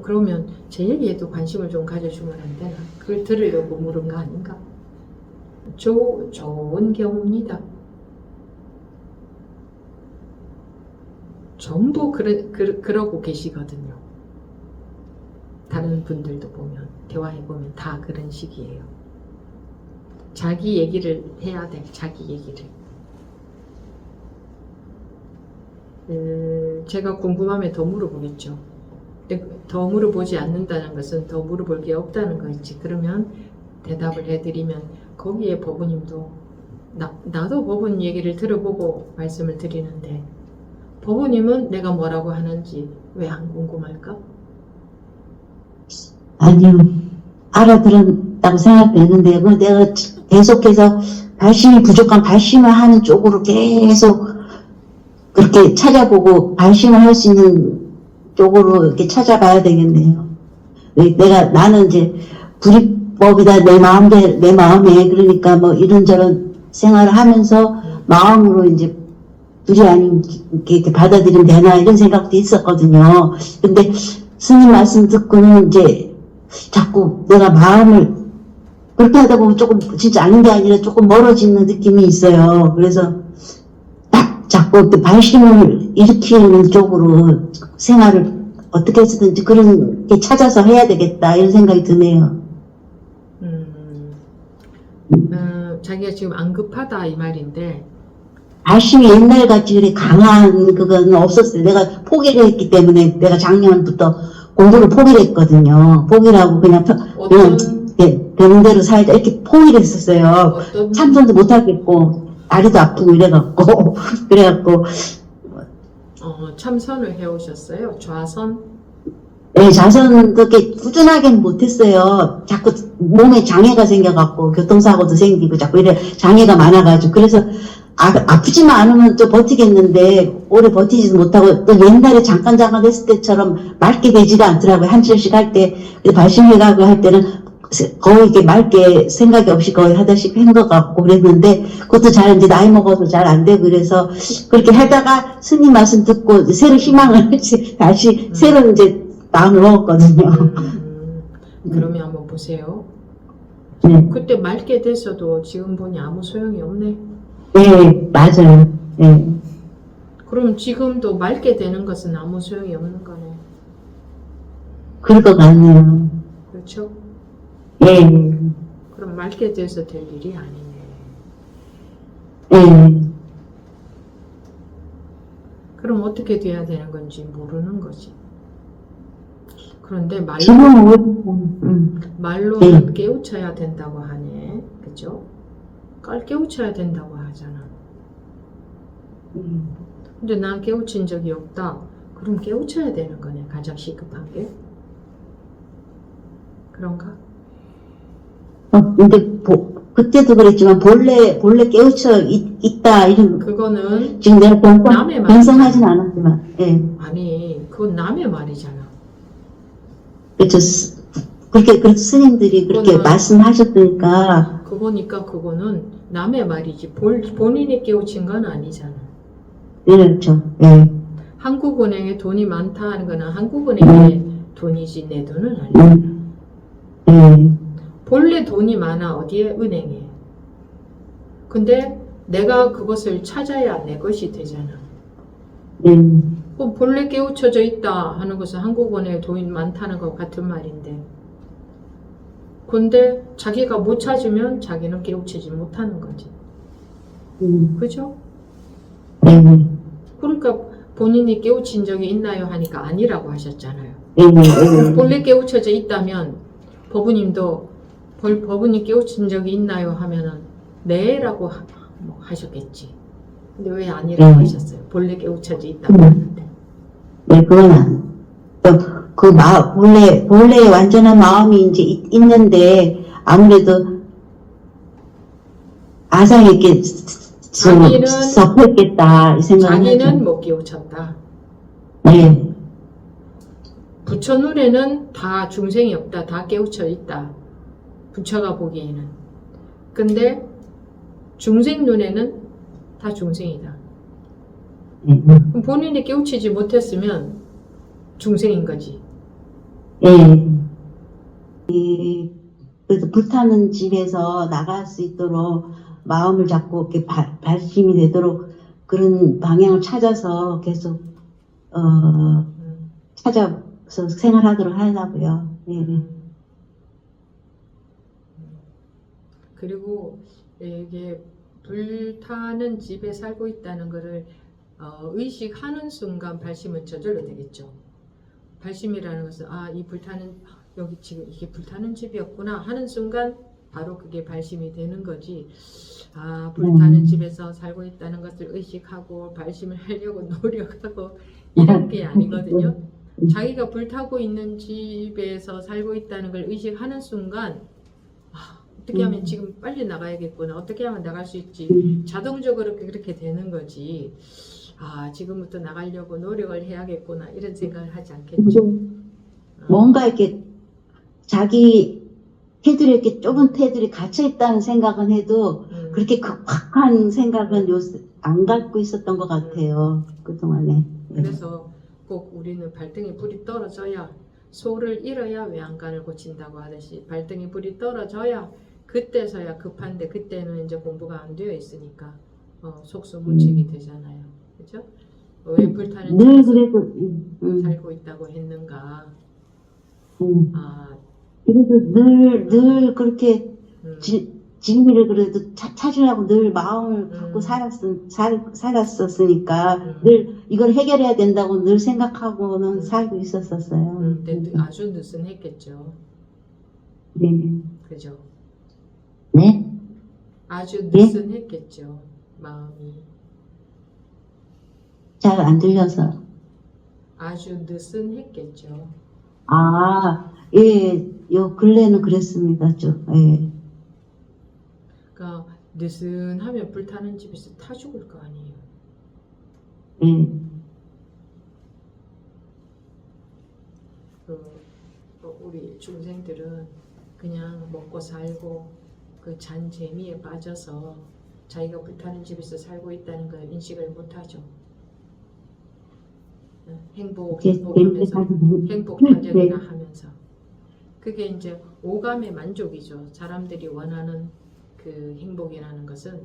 그러면 제 얘기에도 관심을 좀 가져주면 안 되나? 그걸 들으려고 물은 거 아닌가? 좋은 경우입니다. 전부 그러고 계시거든요. 다른 분들도 보면 대화해보면 다 그런 식이에요. 자기 얘기를 해야 돼. 자기 얘기를. 제가 궁금하면 더 물어보겠죠. 근데 더 물어보지 않는다는 것은 더 물어볼 게 없다는 거지. 그러면 대답을 해드리면 거기에 법부님도 나도 법은 얘기를 들어보고 말씀을 드리는데 법부님은 내가 뭐라고 하는지 왜 안 궁금할까? 아니요. 알아들었다고 생각되는데 그 내가 계속해서 발심이 부족한 발심을 하는 쪽으로 계속 그렇게 찾아보고 발심을 할 수 있는 쪽으로 이렇게 찾아봐야 되겠네요. 나는 이제 불이법이다 내 마음에 그러니까 뭐 이런저런 생활을 하면서 마음으로 이제 불이 아닌 이렇게 받아들이면 되나 이런 생각도 있었거든요. 근데 스님 말씀 듣고는 이제 자꾸 내가 마음을 그렇게 하다 보면 조금 진짜 아닌 게 아니라 조금 멀어지는 느낌이 있어요. 그래서 딱 자꾸 이렇게 발심을 일으키는 쪽으로 생활을 어떻게 해서든지 그런 게 찾아서 해야 되겠다 이런 생각이 드네요. 자기가 지금 안 급하다 이 말인데 발심이 옛날같이 그래 강한 그건 없었어요. 내가 포기를 했기 때문에 내가 작년부터 공부를 포기를 했거든요. 포기를 하고 그냥 되는 대로 살자 이렇게 포기를 했었어요. 어떤 참선도 못 하겠고 다리도 아프고 이래갖고 그래갖고 참선을 해오셨어요? 좌선? 네, 자선 그렇게 꾸준하게는 못했어요. 자꾸 몸에 장애가 생겨갖고 교통사고도 생기고 자꾸 이래 장애가 많아가지고 그래서 아프지만 않으면 또 버티겠는데 오래 버티지도 못하고 또 옛날에 잠깐 했을 때처럼 맑게 되지가 않더라고요. 한 철씩 할 때 발심해가고 할 때는 거의 이렇게 맑게 생각이 없이 거의 하다시피 한 것 같고 그랬는데 그것도 잘 이제 나이 먹어서 잘 안 되고 그래서 그렇게 하다가 스님 말씀 듣고 새로 희망을 다시 새로 이제 마음을 먹었거든요. 그러면 한번 보세요. 네. 그때 맑게 됐어도 지금 보니 아무 소용이 없네. 네, 맞아요. 네. 그럼 지금도 맑게 되는 것은 아무 소용이 없는 거네. 그럴 것 같네요. 그렇죠? 예. 그럼 맑게 돼서 될 일이 아니네. 예. 그럼 어떻게 돼야 되는 건지 모르는 거지. 그런데 말로는 깨우쳐야 된다고 하네. 그죠? 깨우쳐야 된다고 하잖아. 근데 난 깨우친 적이 없다. 그럼 깨우쳐야 되는 거네. 가장 시급한 게. 그런가? 근데 그때도 그랬지만 본래 깨우쳐 있다 이런 그거는 지금 내가 남의 변성하진 않았지만 예. 아니 그건 남의 말이잖아. 그렇죠. 그렇게 스님들이 그렇게 말씀하셨으니까 그거니까 그거는 남의 말이지 본인이 깨우친 건 아니잖아. 네, 그렇죠. 예. 한국은행에 돈이 많다 하는 거는 한국은행에 돈이지 내 돈은 아니잖아. 예. 본래 돈이 많아 어디에? 은행에. 근데 내가 그것을 찾아야 내 것이 되잖아. 본래 깨우쳐져 있다 하는 것은 한국은행에 돈이 많다는 것 같은 말인데 근데 자기가 못 찾으면 자기는 깨우치지 못하는 거지. 그죠? 그러니까 본인이 깨우친 적이 있나요? 하니까 아니라고 하셨잖아요. 본래 깨우쳐져 있다면 법우님도 법우님 깨우친 적이 있나요? 하면은 네라고 하셨겠지. 근데 왜 아니라고 하셨어요? 본래 깨우쳐져 있다고 하는데. 네, 그건 본래 완전한 마음이 이제 있는데 아무래도 아상에게 섭했겠다 이 생각을 자기는 못 깨우쳤다. 네. 부처 눈에는 다 중생이 없다. 다 깨우쳐 있다. 부처가 보기에는. 근데 중생 눈에는 다 중생이다. 그럼 본인이 깨우치지 못했으면 중생인 거지. 그래서 불타는 집에서 나갈 수 있도록 마음을 잡고 이렇게 발심이 되도록 그런 방향을 찾아서 계속 찾아서 생활하도록 하려고요. 그리고 이게 불타는 집에 살고 있다는 것을 의식하는 순간 발심은 저절로 되겠죠. 발심이라는 것은 이 불타는 여기 지금 이게 불타는 집이었구나 하는 순간 바로 그게 발심이 되는 거지. 불타는 집에서 살고 있다는 것을 의식하고 발심을 하려고 노력하고 이런 게 아니거든요. 자기가 불타고 있는 집에서 살고 있다는 걸 의식하는 순간 어떻게 하면 지금 빨리 나가야겠구나. 어떻게 하면 나갈 수 있지. 자동적으로 그렇게 되는 거지. 지금부터 나가려고 노력을 해야겠구나. 이런 생각을 하지 않겠죠. 뭔가 이렇게 자기 테두리 이렇게 좁은 테두리 갇혀 있다는 생각은 해도 그렇게 극박한 생각은 요새 안 갖고 있었던 것 같아요. 그동안에. 그래서 꼭 우리는 발등에 불이 떨어져야 소를 잃어야 외양간을 고친다고 하듯이 발등에 불이 떨어져야 그때서야 급한데 그때는 이제 공부가 안 되어 있으니까 속수무책이 되잖아요. 그죠? 왜 불타는 늘 집에서 그래도, 살고 있다고 했는가? 아, 그래도 늘 그렇게 음, 진미를 그래도 찾으려고 늘 마음을 갖고 음, 살았었으니까 음, 늘 이걸 해결해야 된다고 늘 생각하고는 음, 살고 있었었어요. 근데 아주 느슨했겠죠. 네. 그죠? 네? 아주 네? 느슨했겠죠. 마음이 잘 안 들려서. 아주 느슨했겠죠. 아, 예, 요 근래는 그랬습니다, 좀. 예. 그러니까 느슨하면 불타는 집에서 타 죽을 거 아니에요. 예. 우리 중생들은 그냥 먹고 살고 그 잔 재미에 빠져서 자기가 불타는 집에서 살고 있다는 걸 인식을 못하죠. 행복하면서 행복 타령이나 네. 하면서 그게 이제 오감의 만족이죠. 사람들이 원하는 그 행복이라는 것은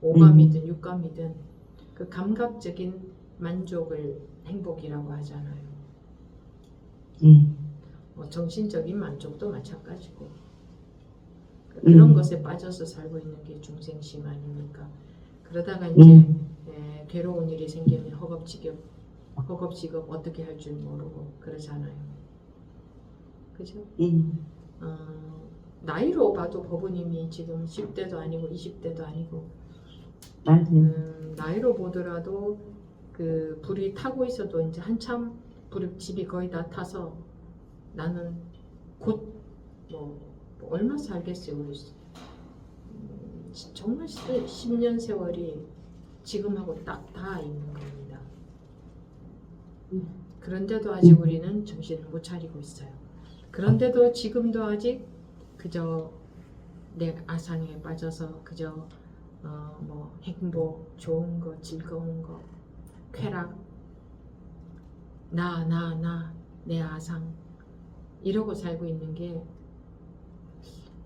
오감이든 육감이든 그 감각적인 만족을 행복이라고 하잖아요. 정신적인 만족도 마찬가지고 그런 것에 빠져서 살고 있는 게 중생심 아닙니까? 그러다가 이제 괴로운 일이 생기면 허겁지겁 어떻게 할 줄 모르고 그러잖아요. 그죠? 나이로 봐도 법부님이 지금 10대도 아니고 20대도 아니고 나이로 보더라도 그 불이 타고 있어도 이제 한참 불이 집이 거의 다 타서 나는 곧 뭐 얼마 살겠어요. 우리 정말 10년 세월이 지금하고 딱 다 있는 겁니다. 그런데도 아직 우리는 정신을 못 차리고 있어요. 그런데도 지금도 아직 그저 내 아상에 빠져서 그저 뭐 행복, 좋은 거, 즐거운 거, 쾌락, 내 아상 이러고 살고 있는 게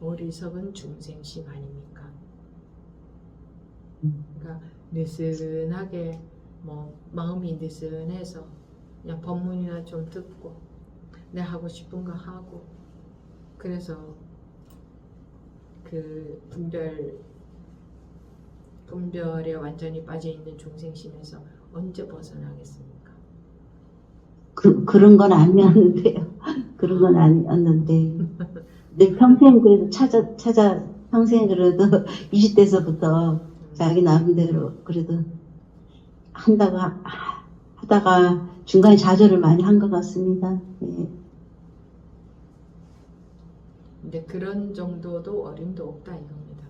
어리석은 중생심 아닙니까? 그러니까 느슨하게 뭐 마음이 느슨해서 그냥 법문이나 좀 듣고 내 하고 싶은 거 하고 그래서 그 분별에 완전히 빠져 있는 중생심에서 언제 벗어나겠습니까? 그런 건 아니었는데요. 그런 건 아니었는데. 내 평생 그래도 평생 그래도 20대서부터 자기 나름대로 그래도 한다고 하다가 중간에 좌절을 많이 한 것 같습니다. 예. 근데 그런 정도도 어림도 없다 이겁니다.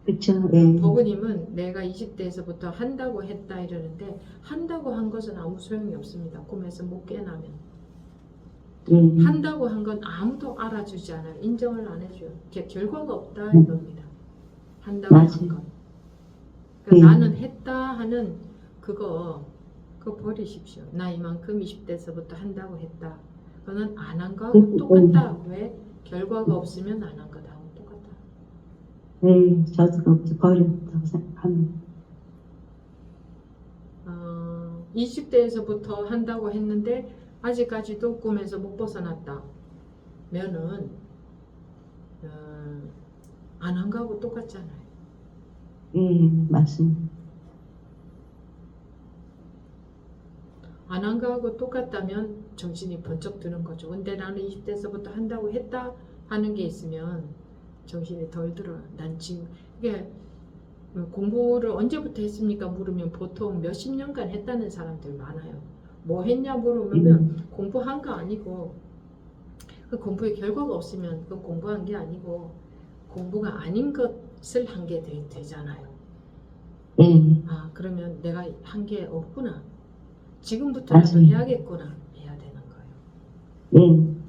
그렇죠. 예. 법부님은 내가 20대에서부터 한다고 했다 이러는데 한다고 한 것은 아무 소용이 없습니다. 꿈에서 못 깨나면. 한다고 한 건 아무도 알아주지 않아요. 인정을 안 해줘요. 결과가 없다 이겁니다. 한다고 한 건. 그러니까 나는 했다 하는 그거 버리십시오. 나 이만큼 20대에서부터 한다고 했다. 그거는 안 한 거하고 똑같다. 왜? 결과가 없으면 안 한 거하고 똑같다. 네, 저도 그렇게 버렸다고 생각합니다. 20대에서부터 한다고 했는데 아직까지도 꿈에서 못 벗어났다. 면은 안 한 거하고 똑같잖아요. 맞습니다. 안 한 거하고 똑같다면 정신이 번쩍 드는 거죠. 근데 나는 20대에서부터 한다고 했다 하는 게 있으면 정신이 덜 들어요. 난 지금 이게 공부를 언제부터 했습니까? 물으면 보통 몇십 년간 했다는 사람들 많아요. 뭐 했냐 물으면 공부한 거 아니고 그 공부의 결과가 없으면 그 공부한 게 아니고 공부가 아닌 것을 한 게 되잖아요. 그러면 내가 한 게 없구나. 지금부터라도 해야겠구나. 해야 되는 거예요.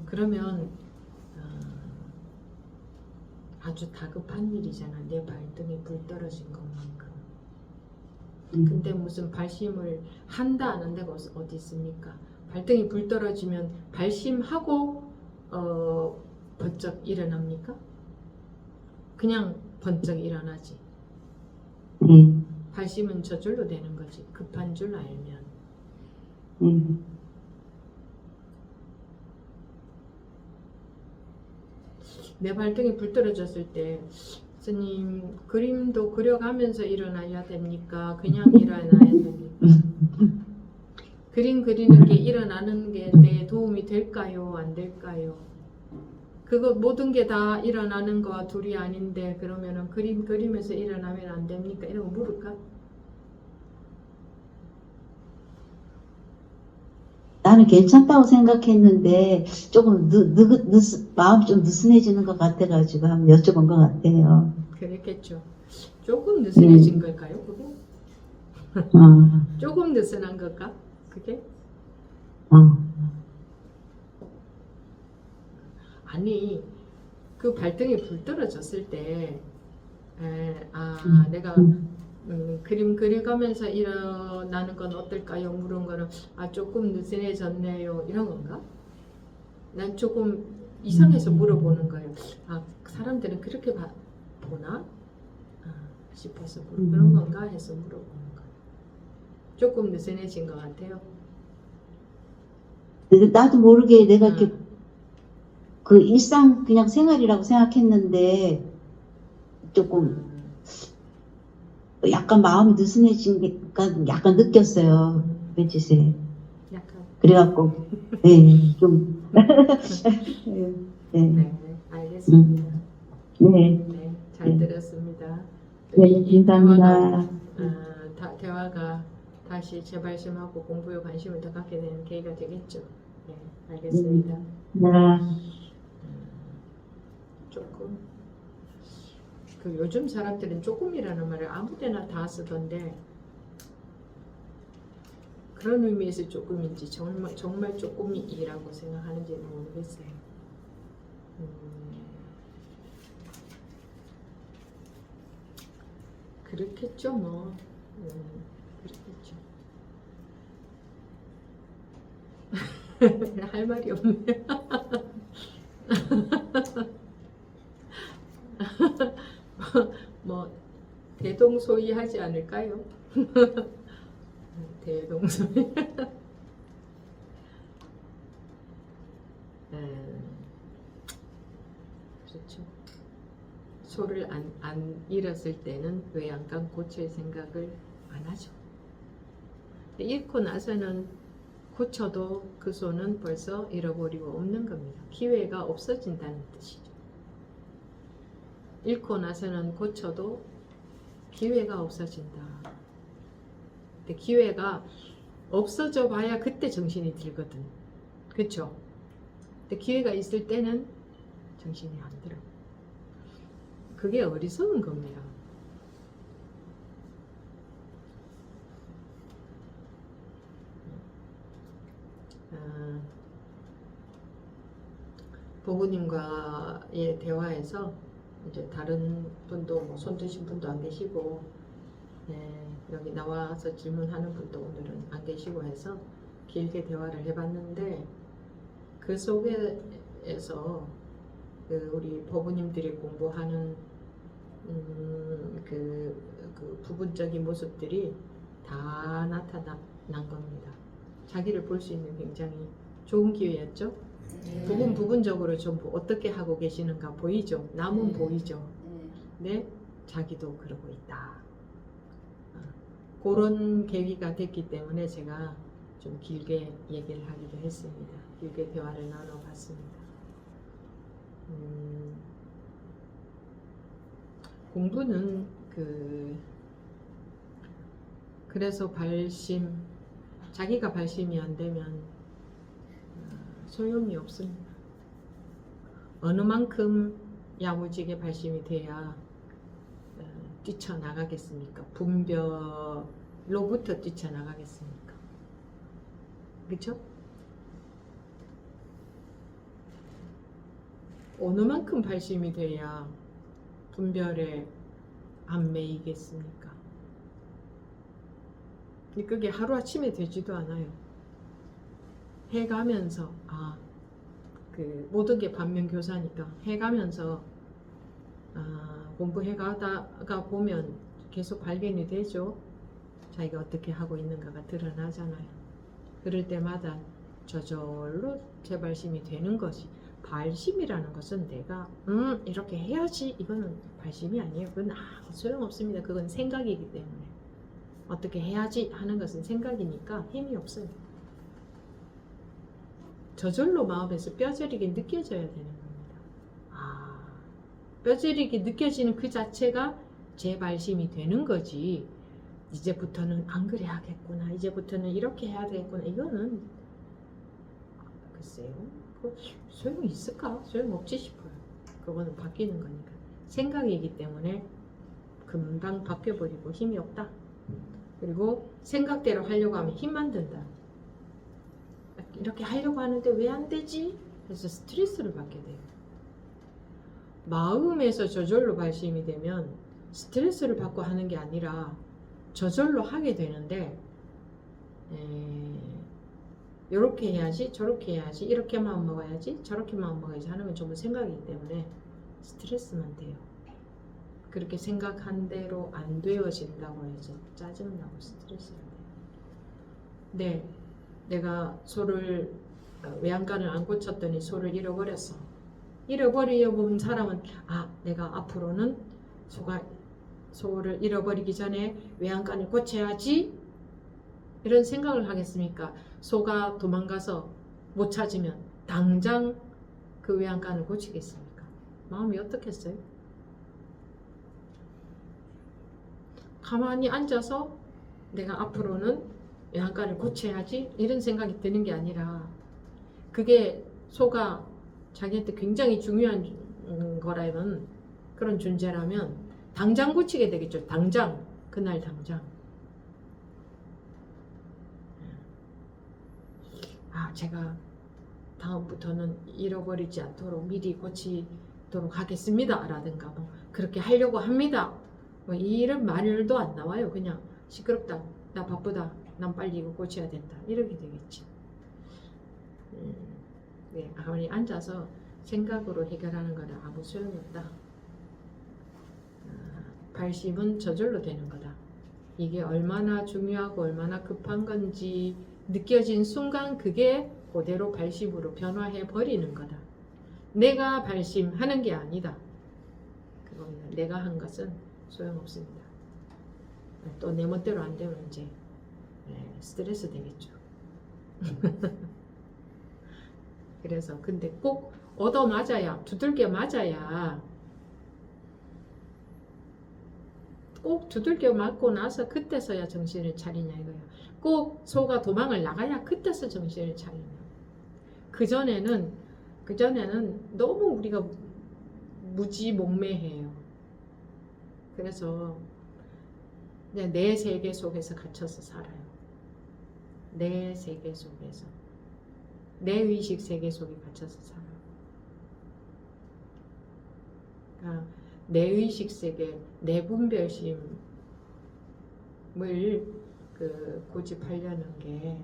그러면 아주 다급한 일이잖아. 내 발등에 불 떨어진 것만큼. 근데 무슨 발심을 한다 안 한다가 어디 있습니까? 발등에 불 떨어지면 발심하고 번쩍 일어납니까? 그냥 번쩍 일어나지. 발심은 저절로 되는 거지. 급한 줄 알면. 음. 내 발등에 불 떨어졌을 때 스님 그림도 그려가면서 일어나야 됩니까? 그냥 일어나야 됩니까? 그림 그리는 게 일어나는 게 내 도움이 될까요? 안 될까요? 그거 모든 게 다 일어나는 거와 둘이 아닌데 그러면은 그림 그리면서 일어나면 안 됩니까? 이런 거 물을까? 나는 괜찮다고 생각했는데 조금 마음이 좀 느슨해지는 것 같아가지고 한번 여쭤본 것 같아요. 그랬겠죠. 조금 느슨해진 걸까요? 그게? 어, 조금 느슨한 걸까? 그게? 어, 아니 그 발등에 불 떨어졌을 때 내가 그림 그려가면서 일어나는 건 어떨까요? 물은 거는 조금 느슨해졌네요 이런 건가? 난 조금 이상해서 물어보는 거예요. 사람들은 그렇게 보나? 싶어서 그런 건가 해서 물어보는 거예요. 조금 느슨해진 것 같아요. 나도 모르게 내가 이렇게 그 일상 그냥 생활이라고 생각했는데 조금 약간 마음이 느슨해진 게 약간 느꼈어요. 며칠새. 약간. 그래갖고 좀 네, 알겠습니다. 네. 네, 잘 들었습니다. 네, 이 감사합니다. 대화가 다시 재발심하고 공부에 관심을 더 갖게 되는 계기가 되겠죠. 네, 알겠습니다. 네. 조금 요즘 사람들은 조금이라는 말을 아무데나 다 쓰던데 그런 의미에서 조금인지 정말 조금이라고 생각하는지는 모르겠어요. 그렇겠죠 뭐. 그렇겠죠. 할 말이 없네. 뭐 대동소이하지 않을까요? 대동소이. 그렇죠. 소를 안 잃었을 때는 외양간 고칠 생각을 안 하죠. 잃고 나서는 고쳐도 그 소는 벌써 잃어버리고 없는 겁니다. 기회가 없어진다는 뜻이죠. 잃고 나서는 고쳐도 기회가 없어진다. 근데 기회가 없어져 봐야 그때 정신이 들거든. 그쵸? 근데 기회가 있을 때는 정신이 안 들어. 그게 어리석은 겁니다. 보부님과의 대화에서 이제 다른 분도 손 드신 분도 안 계시고 여기 나와서 질문하는 분도 오늘은 안 계시고 해서 길게 대화를 해봤는데 그 속에서 우리 보부님들이 공부하는 그 부분적인 모습들이 다 나타난 겁니다. 자기를 볼 수 있는 굉장히 좋은 기회였죠. 부분적으로 좀 어떻게 하고 계시는가 보이죠. 남은 보이죠. 네, 자기도 그러고 있다. 그런 계기가 됐기 때문에 제가 좀 길게 얘기를 하기도 했습니다. 길게 대화를 나눠봤습니다. 공부는 그래서 자기가 발심이 안 되면 소용이 없습니다. 어느 만큼 야무지게 발심이 돼야 뛰쳐나가겠습니까? 분별로부터 뛰쳐나가겠습니까? 그렇죠? 어느 만큼 발심이 돼야 분별에 안 매이겠습니까? 그게 하루아침에 되지도 않아요. 해가면서 모든 게 반면교사니까 해가면서 공부해가다가 보면 계속 발견이 되죠. 자기가 어떻게 하고 있는가가 드러나잖아요. 그럴 때마다 저절로 재발심이 되는 것이, 발심이라는 것은 내가 이렇게 해야지, 이거는 발심이 아니에요. 그건 소용없습니다. 그건 생각이기 때문에. 어떻게 해야지 하는 것은 생각이니까 힘이 없어요. 저절로 마음에서 뼈저리게 느껴져야 되는 겁니다. 뼈저리게 느껴지는 그 자체가 재발심이 되는 거지. 이제부터는 안 그래야겠구나, 이제부터는 이렇게 해야 되겠구나, 이거는 글쎄요, 소용이 있을까? 소용없지 싶어요. 그거는 바뀌는 거니까. 생각이기 때문에 금방 바뀌어버리고 힘이 없다. 그리고 생각대로 하려고 하면 힘만 든다. 이렇게 하려고 하는데 왜 안 되지? 그래서 스트레스를 받게 돼요. 마음에서 저절로 발심이 되면 스트레스를 받고 하는 게 아니라 저절로 하게 되는데, 이렇게 해야지, 저렇게 해야지, 이렇게 마음 먹어야지, 저렇게 마음 먹어야지 하는 건 전부 생각이기 때문에 스트레스만 돼요. 그렇게 생각한 대로 안 되어진다고 해서 짜증나고 스트레스가 돼요. 네, 내가 소를, 외양간을 안 고쳤더니 소를 잃어버렸어. 잃어버려본 사람은 내가 앞으로는 소를 잃어버리기 전에 외양간을 고쳐야지, 이런 생각을 하겠습니까? 소가 도망가서 못 찾으면 당장 그 외양간을 고치겠습니까? 마음이 어떻겠어요? 가만히 앉아서 내가 앞으로는 외양간을 고쳐야지, 이런 생각이 드는 게 아니라, 그게 소가 자기한테 굉장히 중요한 거라면, 그런 존재라면 당장 고치게 되겠죠. 당장, 그날 당장. 제가 다음부터는 잃어버리지 않도록 미리 고치도록 하겠습니다, 라든가 그렇게 하려고 합니다, 이런 말도 안 나와요. 그냥 시끄럽다, 나 바쁘다, 난 빨리 이거 고쳐야 된다, 이렇게 되겠지. 네, 가만히 앉아서 생각으로 해결하는 거는 아무 소용이 없다. 발심은 저절로 되는 거다. 이게 얼마나 중요하고 얼마나 급한 건지 느껴진 순간 그게 그대로 발심으로 변화해 버리는 거다. 내가 발심하는 게 아니다. 그겁니다. 내가 한 것은 소용없습니다. 또 내 멋대로 안 되면 이제 스트레스 되겠죠. 그래서 근데 꼭 얻어맞아야, 두들겨 맞아야, 꼭 두들겨 맞고 나서 그때서야 정신을 차리냐 이거야. 꼭 소가 도망을 나가야 그때서 정신을 차리냐. 그전에는 너무 우리가 무지몽매해요. 그래서 내 세계 속에서 갇혀서 살아요. 내 세계 속에서, 내 의식 세계 속에 갇혀서 살아요. 그러니까 내 의식 세계, 내 분별심을 고집하려는 게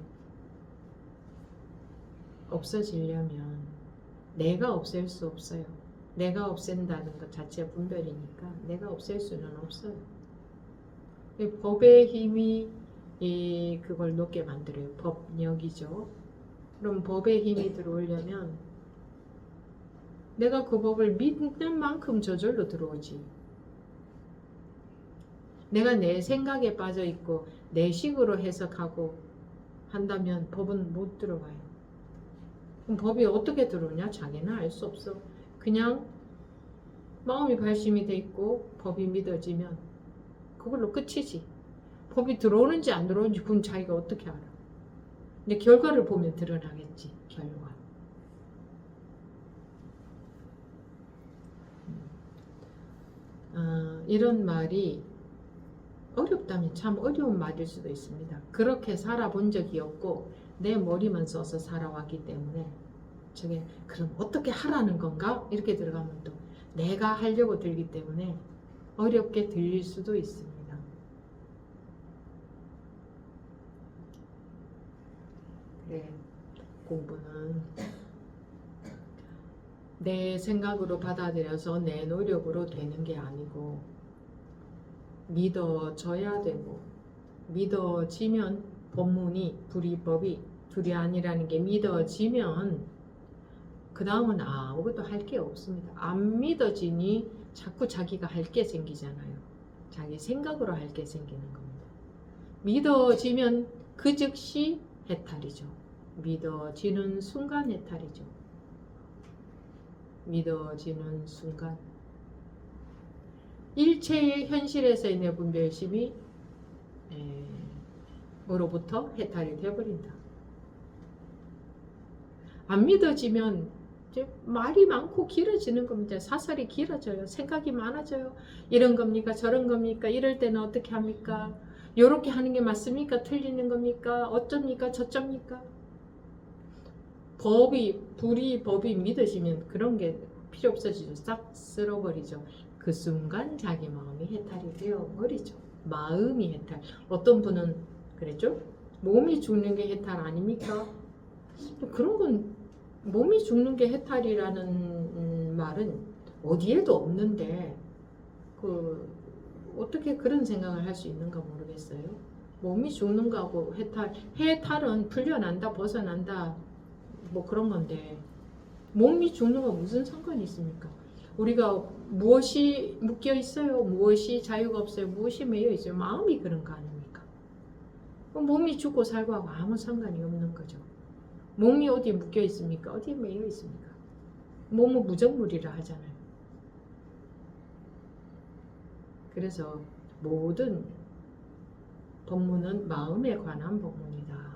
없어지려면 내가 없앨 수 없어요. 내가 없앤다는 것 자체가 분별이니까 내가 없앨 수는 없어요. 법의 힘이 그걸 놓게 만들어요. 법력이죠. 그럼 법의 힘이 들어오려면 내가 그 법을 믿는 만큼 저절로 들어오지. 내가 내 생각에 빠져 있고 내 식으로 해석하고 한다면 법은 못 들어가요. 그럼 법이 어떻게 들어오냐? 자기는 알 수 없어. 그냥 마음이 발심이 돼 있고 법이 믿어지면 그걸로 끝이지. 법이 들어오는지 안 들어오는지 그건 자기가 어떻게 알아? 근데 결과를 보면 드러나겠지. 결과. 이런 말이 어렵다면 참 어려운 말일 수도 있습니다. 그렇게 살아본 적이 없고 내 머리만 써서 살아왔기 때문에 저게 그럼 어떻게 하라는 건가? 이렇게 들어가면 또 내가 하려고 들기 때문에 어렵게 들릴 수도 있습니다. 그래, 공부는 내 생각으로 받아들여서 내 노력으로 되는 게 아니고 믿어져야 되고 믿어지면 법문이 불이법이 둘이 아니라는 게 믿어지면 그 다음은 아무것도 할 게 없습니다. 안 믿어지니 자꾸 자기가 할 게 생기잖아요. 자기 생각으로 할 게 생기는 겁니다. 믿어지면 그 즉시 해탈이죠. 믿어지는 순간 해탈이죠. 믿어지는 순간 일체의 현실에서의 내 분별심이 으로부터 해탈이 되어버린다. 안 믿어지면 이제 말이 많고 길어지는 겁니다. 사설이 길어져요. 생각이 많아져요. 이런 겁니까? 저런 겁니까? 이럴 때는 어떻게 합니까? 요렇게 하는 게 맞습니까? 틀리는 겁니까? 어쩝니까? 저쩝니까? 법이 믿어지면 그런 게 필요 없어지죠. 싹 쓸어버리죠. 그 순간 자기 마음이 해탈이 되어버리죠. 마음이 해탈. 어떤 분은 그랬죠? 몸이 죽는 게 해탈 아닙니까? 그런 건 몸이 죽는 게 해탈이라는 말은 어디에도 없는데 어떻게 그런 생각을 할 수 있는가 모르겠어요. 몸이 죽는 거하고 해탈은 풀려난다, 벗어난다 뭐 그런 건데 몸이 죽는 거 무슨 상관이 있습니까? 우리가 무엇이 묶여 있어요? 무엇이 자유가 없어요? 무엇이 매여 있어요? 마음이 그런 거 아닙니까? 몸이 죽고 살고 하고 아무 상관이 없는 거죠. 몸이 어디에 묶여 있습니까? 어디에 매여 있습니까? 몸은 무정물이라 하잖아요. 그래서 모든 법문은 마음에 관한 법문이다.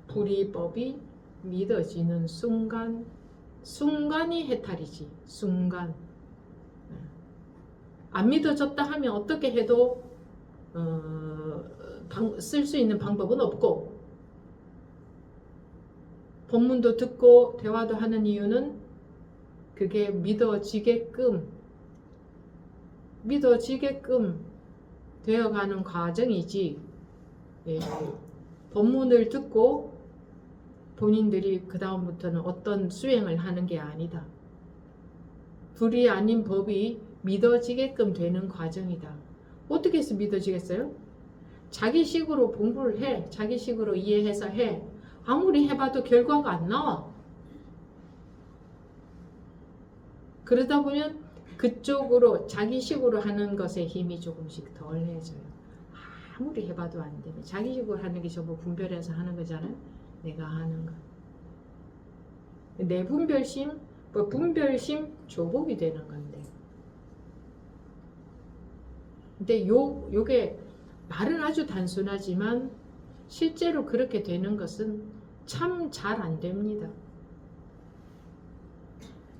불이법이 믿어지는 순간이 해탈이지. 순간. 안 믿어졌다 하면 어떻게 해도 쓸 수 있는 방법은 없고, 법문도 듣고 대화도 하는 이유는 그게 믿어지게끔 되어가는 과정이지, 법문을 듣고 본인들이 그 다음부터는 어떤 수행을 하는 게 아니다. 불이 아닌 법이 믿어지게끔 되는 과정이다. 어떻게 해서 믿어지겠어요? 자기식으로 공부를 해. 자기식으로 이해해서 해. 아무리 해봐도 결과가 안 나와. 그러다 보면 그쪽으로 자기식으로 하는 것에 힘이 조금씩 덜해져요. 아무리 해봐도 안 되네. 자기식으로 하는 게 전부 분별해서 하는 거잖아요. 내가 하는 거. 내 분별심 조복이 되는 건데. 근데 요게 말은 아주 단순하지만 실제로 그렇게 되는 것은 참 잘 안 됩니다.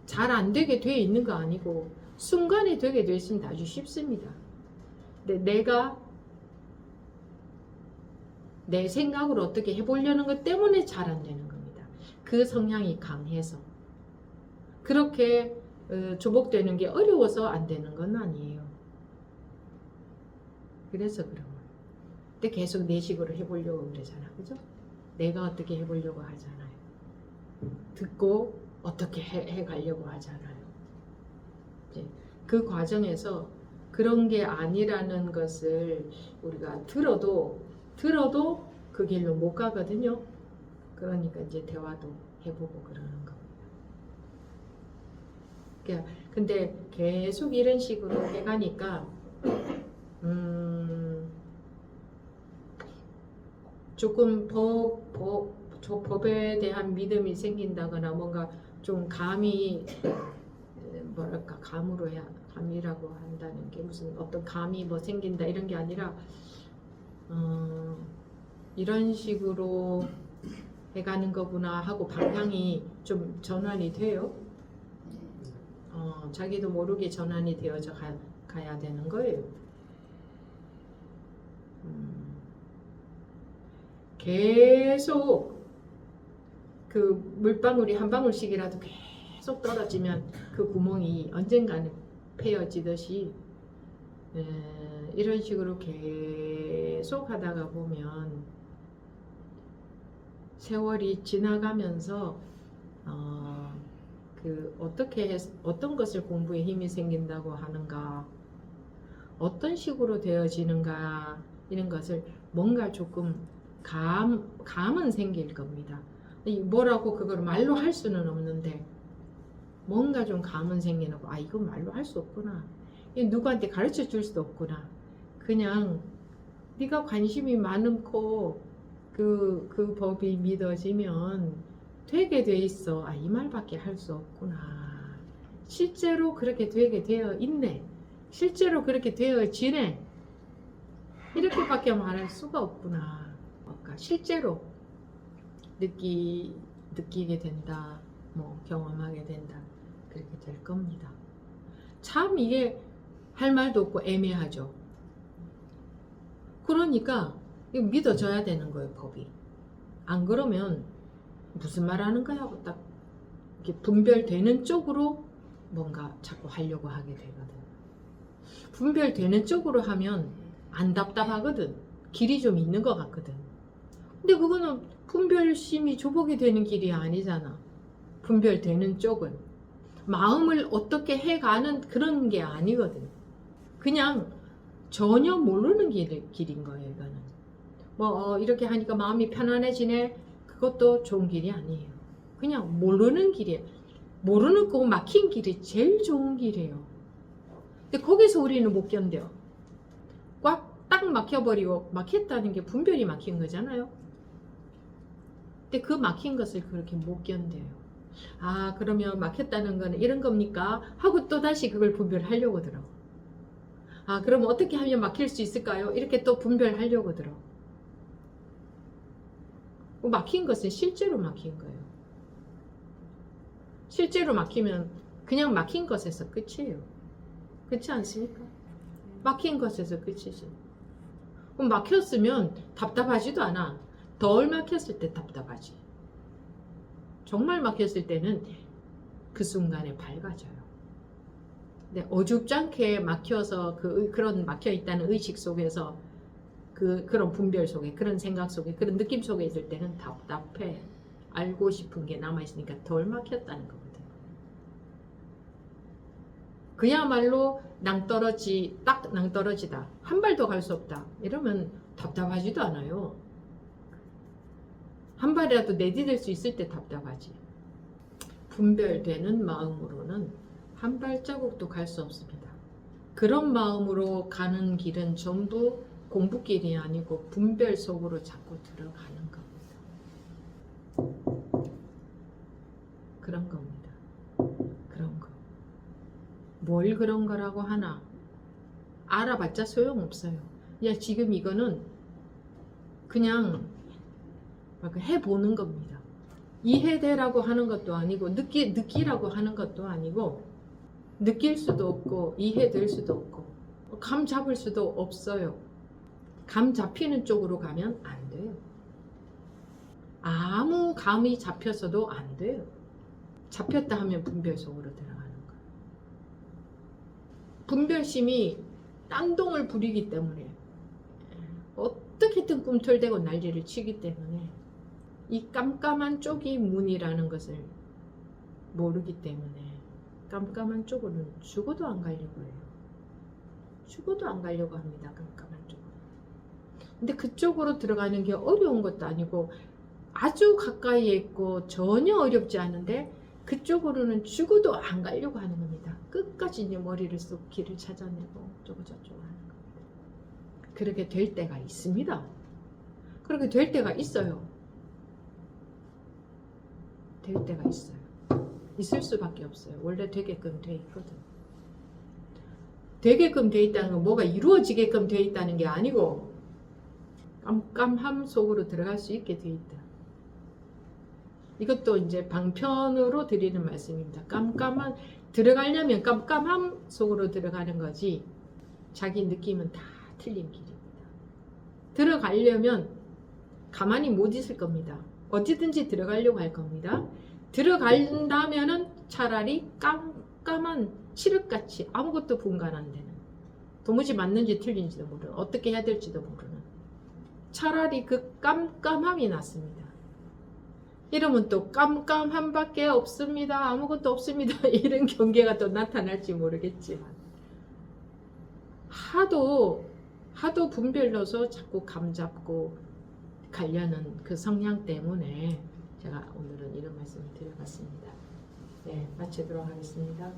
잘 안 되게 돼 있는 거 아니고 순간에 되게 돼 있으면 아주 쉽습니다. 근데 내가 내 생각으로 어떻게 해보려는 것 때문에 잘 안 되는 겁니다. 그 성향이 강해서. 그렇게 조복되는 게 어려워서 안 되는 건 아니에요. 그래서 그런 거예요. 근데 계속 내 식으로 해보려고 그러잖아. 그죠? 내가 어떻게 해보려고 하잖아요. 듣고 어떻게 해가려고 하잖아요. 이제 그 과정에서 그런 게 아니라는 것을 우리가 들어도 그 길로 못 가거든요. 그러니까 이제 대화도 해보고 그러는 겁니다. 근데 계속 이런 식으로 해가니까 조금 법에 대한 믿음이 생긴다거나 뭔가 좀 감이 뭐랄까 감이라고 한다는 게 무슨 어떤 감이 뭐 생긴다 이런 게 아니라 이런 식으로 해가는 거구나 하고 방향이 좀 전환이 돼요. 자기도 모르게 전환이 되어져 가야 되는 거예요. 계속 그 물방울이 한 방울씩이라도 계속 떨어지면 그 구멍이 언젠가는 패여지듯이 이런 식으로 계속 하다가 보면 세월이 지나가면서 어떤 것을 공부에 힘이 생긴다고 하는가, 어떤 식으로 되어지는가, 이런 것을 뭔가 조금 감은 생길 겁니다. 뭐라고 그걸 말로 할 수는 없는데 뭔가 좀 감은 생기는 거. 이건 말로 할 수 없구나. 누구한테 가르쳐 줄 수도 없구나. 그냥 네가 관심이 많고 그 법이 믿어지면 되게 돼 있어. 이 말밖에 할 수 없구나. 실제로 그렇게 되게 되어 있네. 실제로 그렇게 되어지네. 이렇게밖에 말할 수가 없구나. 그러니까 실제로 느끼게 된다. 경험하게 된다. 그렇게 될 겁니다. 참 이게 할 말도 없고 애매하죠. 그러니까 이거 믿어져야 되는 거예요, 법이. 안 그러면 무슨 말 하는 거야 하고 딱 이렇게 분별되는 쪽으로 뭔가 자꾸 하려고 하게 되거든. 분별되는 쪽으로 하면 안 답답하거든. 길이 좀 있는 것 같거든. 근데 그거는 분별심이 조복이 되는 길이 아니잖아. 분별되는 쪽은 마음을 어떻게 해가는 그런 게 아니거든. 그냥 전혀 모르는 길인 거예요. 이거는 이렇게 하니까 마음이 편안해지네. 그것도 좋은 길이 아니에요. 그냥 모르는 길이에요. 모르는 그 막힌 길이 제일 좋은 길이에요. 근데 거기서 우리는 못 견뎌. 꽉 딱 막혀버리고, 막혔다는 게 분별이 막힌 거잖아요. 근데 그 막힌 것을 그렇게 못 견뎌요. 그러면 막혔다는 거는 이런 겁니까? 하고 또 다시 그걸 분별하려고 들어. 그럼 어떻게 하면 막힐 수 있을까요? 이렇게 또 분별하려고 들어. 막힌 것은 실제로 막힌 거예요. 실제로 막히면 그냥 막힌 것에서 끝이에요. 그렇지 않습니까? 막힌 것에서 끝이지. 그럼 막혔으면 답답하지도 않아. 덜 막혔을 때 답답하지. 정말 막혔을 때는 그 순간에 밝아져요. 근데 어줍잖게 막혀서 그런 막혀있다는 의식 속에서 그런 분별 속에, 그런 생각 속에, 그런 느낌 속에 있을 때는 답답해. 알고 싶은 게 남아있으니까 덜 막혔다는 거거든. 그야말로 딱 낭떠러지다. 한 발도 갈 수 없다. 이러면 답답하지도 않아요. 한 발이라도 내디딜 수 있을 때 답답하지. 분별되는 마음으로는 한 발자국도 갈 수 없습니다. 그런 마음으로 가는 길은 전부 공부길이 아니고 분별 속으로 자꾸 들어가는 겁니다. 그런 겁니다. 그런 거. 뭘 그런 거라고 하나? 알아봤자 소용없어요. 지금 이거는 그냥 해보는 겁니다. 이해되라고 하는 것도 아니고 느끼라고 하는 것도 아니고 느낄 수도 없고 이해될 수도 없고 감 잡을 수도 없어요. 감 잡히는 쪽으로 가면 안 돼요. 아무 감이 잡혔어도 안 돼요. 잡혔다 하면 분별 속으로 들어가는 거예요. 분별심이 딴동을 부리기 때문에 어떻게든 꿈틀대고 난리를 치기 때문에 이 깜깜한 쪽이 문이라는 것을 모르기 때문에 깜깜한 쪽으로는 죽어도 안 가려고 해요. 죽어도 안 가려고 합니다. 깜깜한 쪽으로. 근데 그쪽으로 들어가는 게 어려운 것도 아니고 아주 가까이에 있고 전혀 어렵지 않은데 그쪽으로는 죽어도 안 가려고 하는 겁니다. 끝까지 이제 머리를 쏙 길을 찾아내고 저쩌고 하는 겁니다. 그렇게 될 때가 있습니다. 그렇게 될 때가 있어요. 될 때가 있어요. 있을 수밖에 없어요. 원래 되게끔 돼 있거든. 되게끔 돼 있다는 건 뭐가 이루어지게끔 돼 있다는 게 아니고 깜깜함 속으로 들어갈 수 있게 돼 있다. 이것도 이제 방편으로 드리는 말씀입니다. 들어가려면 깜깜함 속으로 들어가는 거지 자기 느낌은 다 틀린 길입니다. 들어가려면 가만히 못 있을 겁니다. 어디든지 들어가려고 할 겁니다. 들어간다면은 차라리 깜깜한 칠흑같이 아무것도 분간 안 되는, 도무지 맞는지 틀린지도 모르는, 어떻게 해야 될지도 모르는 차라리 그 깜깜함이 낫습니다. 이러면 또 깜깜한 밖에 없습니다. 아무것도 없습니다. 이런 경계가 또 나타날지 모르겠지만 하도 분별로서 자꾸 감잡고 가려는 그 성향 때문에 제가 오늘은 이런 말씀을 드려봤습니다. 네, 마치도록 하겠습니다.